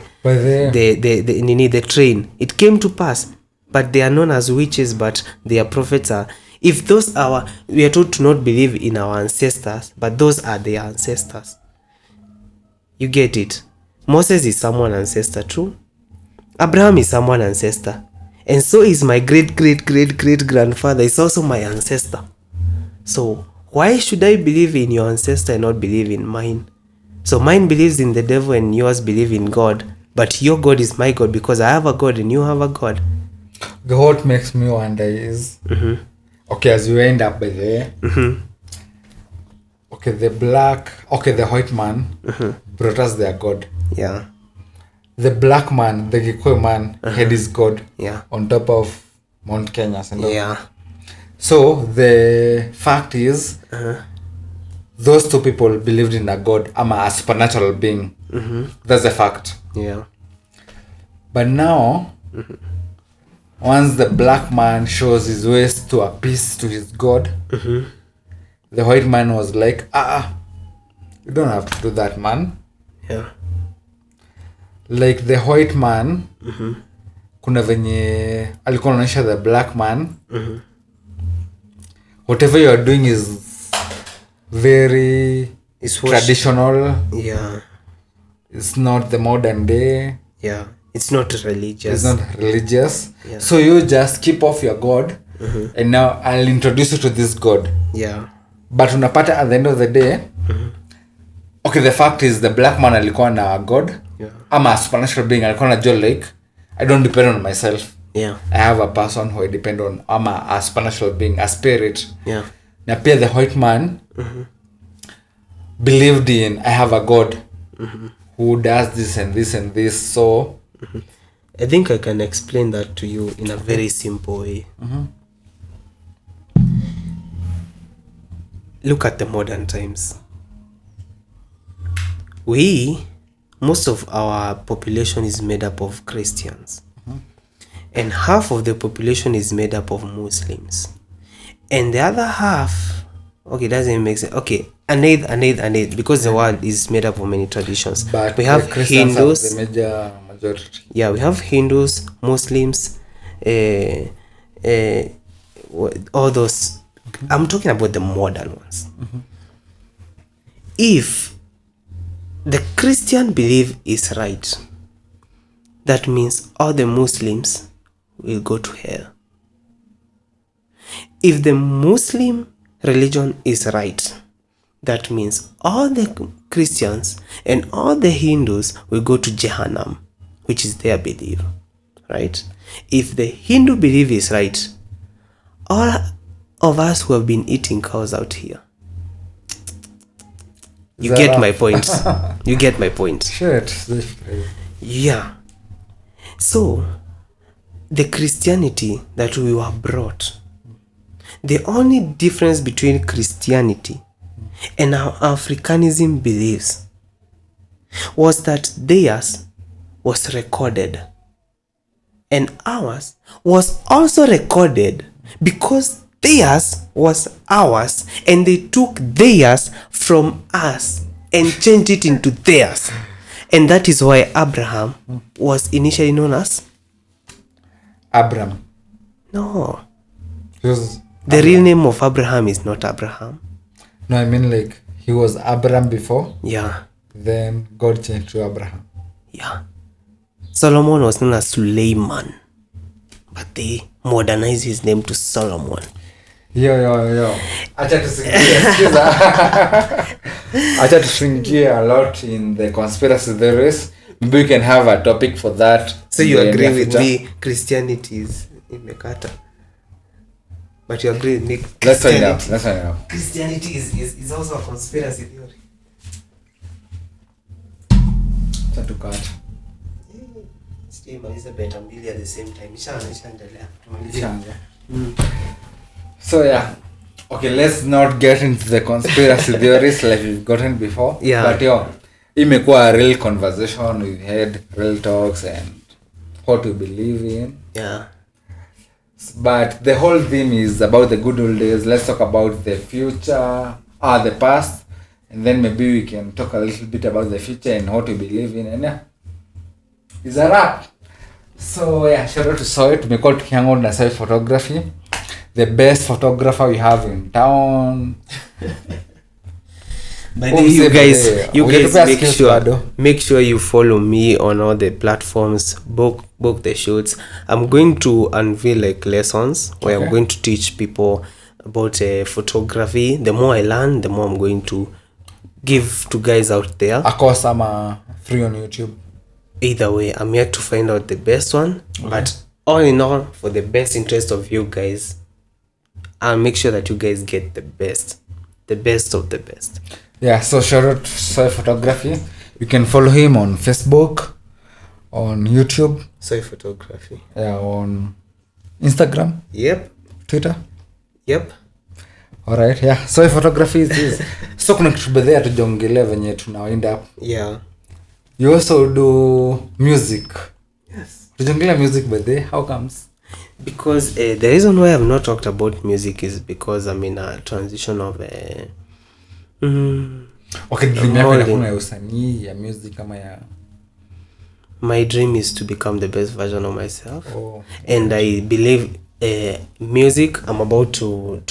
train. It came to pass, but they are known as witches. But their prophets are. If those are, we are told to not believe in our ancestors, but those are their ancestors. You get it? Moses is someone's ancestor, true. Abraham is someone's ancestor, and so is my great grandfather. Is also my ancestor. So why should I believe in your ancestor and not believe in mine? So mine believes in the devil and yours believe in God. But your God is my God because I have a God and you have a God. What makes me wonder is, okay, as you end up by there, okay, the white man brought us their God. Yeah. The black man, the Gikuyu man, had his God on top of Mount Kenya. Yeah. So the fact is, those two people believed in a God, a supernatural being. That's a fact. Yeah. But now, once the black man shows his ways to appease to his God, the white man was like, you don't have to do that, man. Yeah. Like the white man, kuna venye alikuwa anaonyesha the black man, whatever you are doing is very traditional. Yeah. It's not the modern day. Yeah. It's not religious. It's not religious. Yeah. So you just keep off your God, and now I'll introduce you to this God. Yeah. But unapata at the end of the day, okay, the fact is the black man alikuwa na God. Yeah. I'm a supernatural being. Alikuwa na Joe like, I don't depend on myself. Yeah. I have a person who I depend on. I'm a supernatural being, a spirit. Yeah. Na pia the white man believed in, I have a God who does this and this and this. So I think I can explain that to you in a very simple way. Look at the modern times. Most of our population is made up of Christians. And half of the population is made up of Muslims. And the other half, okay, doesn't make sense. Okay, an eighth, because the world is made up of many traditions. But we have Hindus. The majority. Yeah, we have Hindus, Muslims, all those. I'm talking about the modern ones. If the Christian belief is right, that means all the Muslims will go to hell. If the Muslim religion is right, that means all the Christians and all the Hindus will go to Jahannam, which is their belief, right? If the Hindu belief is right, all of us who have been eating cows out here, you get my point. You get my point. Sure. Yeah. So, the Christianity that we were brought, the only difference between Christianity and our Africanism beliefs was that theirs was recorded and ours was also recorded because theirs was ours and they took theirs from us and changed it into theirs. And that is why Abraham was initially known as Abram. No. The real name of Abraham is not Abraham. No, I mean like he was Abram before. Yeah. Then God changed to Abraham. Yeah. Solomon was known as Suleiman, but they modernized his name to Solomon. Yo. Acha tusikie. acha tushrinkie a lot in the conspiracy theories. Maybe we can have a topic for that. So you agree with me Christianity is imekata, but you agree with me Let's find out. Christianity is also a conspiracy theory. Tukata Stay maliza beta mbili at the same time. Ishaendelea. Shanga. So yeah, okay, let's not get into the conspiracy theories like we've gotten before. Yeah. But imekuwa a real conversation. We've had real talks and what we believe in. Yeah. But the whole theme is about the good old days. Let's talk about the future, the past, and then maybe we can talk a little bit about the future and what we believe in. And yeah, it's a wrap. So yeah, shout out to Soy. Tumekuwa tukihangout on na Soy Photography, the best photographer we have in town. By the way, you guys make sure you follow me on all the platforms. Book the shoots. I'm going to unveil like lessons where I'm going to teach people about photography. The more I learn, the more I'm going to give to guys out there. Of course, I'm free on YouTube. Either way, I'm here to find out the best one. Okay. But all in all, for the best interest of you guys, I'll make sure that you guys get the best of the best. Yeah, so shout out to Soy Photography. You can follow him on Facebook, on YouTube. Soy Photography. Yeah, on Instagram. Yep. Twitter. Yep. Alright, yeah. Soy Photography is so kuna kitu bedhea tujongelea venye tunawind up. Yeah. You also do music. Yes. Tujongelea music bedhea. How comes? Because the reason why I've not talked about music is because I'm in a transition of okay, dream yako inakuwa ya usanii ya music kama ya my dream is to become the best version of myself. And I believe music, I'm about to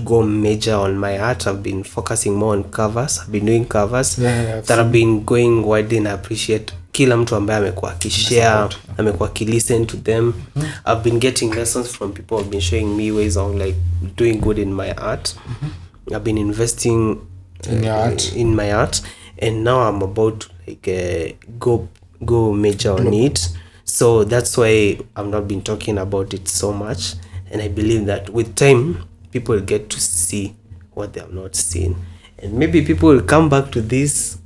go major on my art. I've been focusing more on covers. I've been doing covers that have been going widely, and I appreciate kila mtu ambaye amekuwa akishare, amekuwa akilisten to them. I've been getting lessons from people who have been showing me ways of like doing good in my art. I've been investing in my art, and now I'm about to like go major on it. So that's why I've not been talking about it so much, and I believe that with time people will get to see what they have not seen, and maybe people will come back to this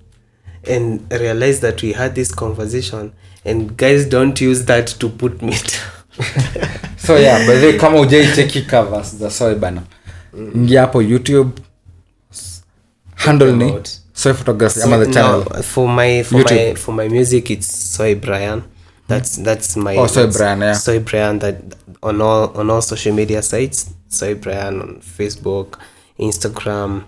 and realize that we had this conversation, and guys, don't use that to put me down. So yeah, by the way, kama hujaicheki covers za Soy bana, ingia hapo YouTube, handle ni Soy Photography ama the channel. For my music it's Soy Brian. That's my Soy Brian, yeah. Soy Brian, that on all social media sites. Soy Brian on Facebook, Instagram,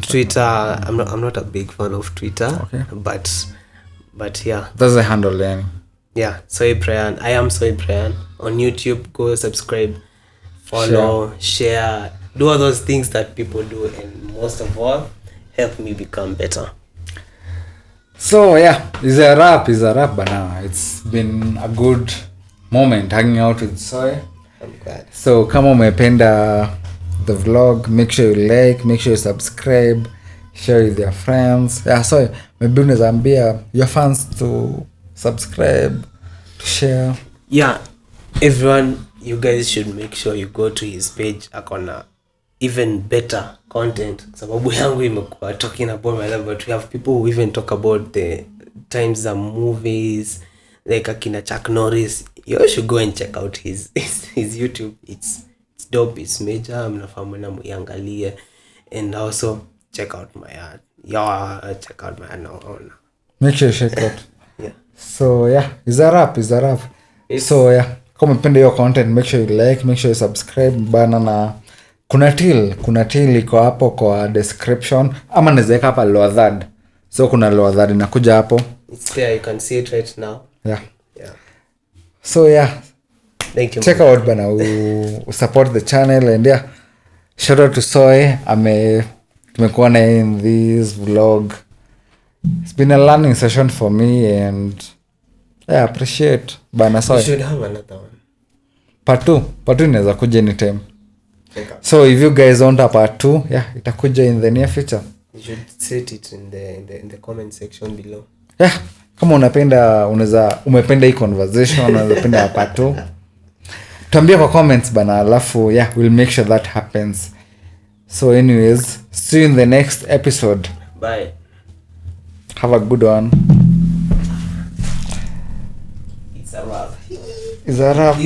Twitter. I'm not a big fan of Twitter, okay. but yeah, that's the handle then. Yeah, Soy Brian. I am Soy Brian on YouTube. Go subscribe, follow, share, do all those things that people do, and most of all, help me become better. So yeah, it's a wrap bana. It's been a good moment hanging out with Soy. I'm glad. So kama umependa the vlog, make sure you like, make sure you subscribe, share with your friends. Yeah, so maybe unaweza ambia your fans to subscribe, to share. Yeah, everyone, you guys should make sure you go to his page. Akona even better content. Sababu yangu imekuwa talking about my life, but we have people who even talk about the times the movies, like akina Chuck Norris. You should go and check out his YouTube. It's dope, it's major. Mnafahamu na muangalie, and also check out my art. Yeah, check out my art now. Make sure you check out. Yeah. So yeah, is a wrap. So yeah, kama mpenda your content, make sure you like, make sure you subscribe bana, na kuna till iko hapo kwa description, ama naweza hapa lower third. So kuna lower third inakuja hapo. It's there, you can see it right now. Yeah. So yeah, thank you. Check out bana, support the channel, and yeah, shout out to Soy. Tumekuwa na in this vlog. It's been a learning session for me, and yeah, appreciate bana Soy. We should have another one. Part 2 inaweza kuja anytime. So if you guys want a part 2, yeah, itakuja in the near future. You should set it in the comment section below. Yeah, kama umependa hii conversation, unapenda part 2, tuambie kwa comments bana, alafu yeah, we'll make sure that happens. So anyways, see you in the next episode. Bye. Have a good one. It's a wrap. Is a wrap.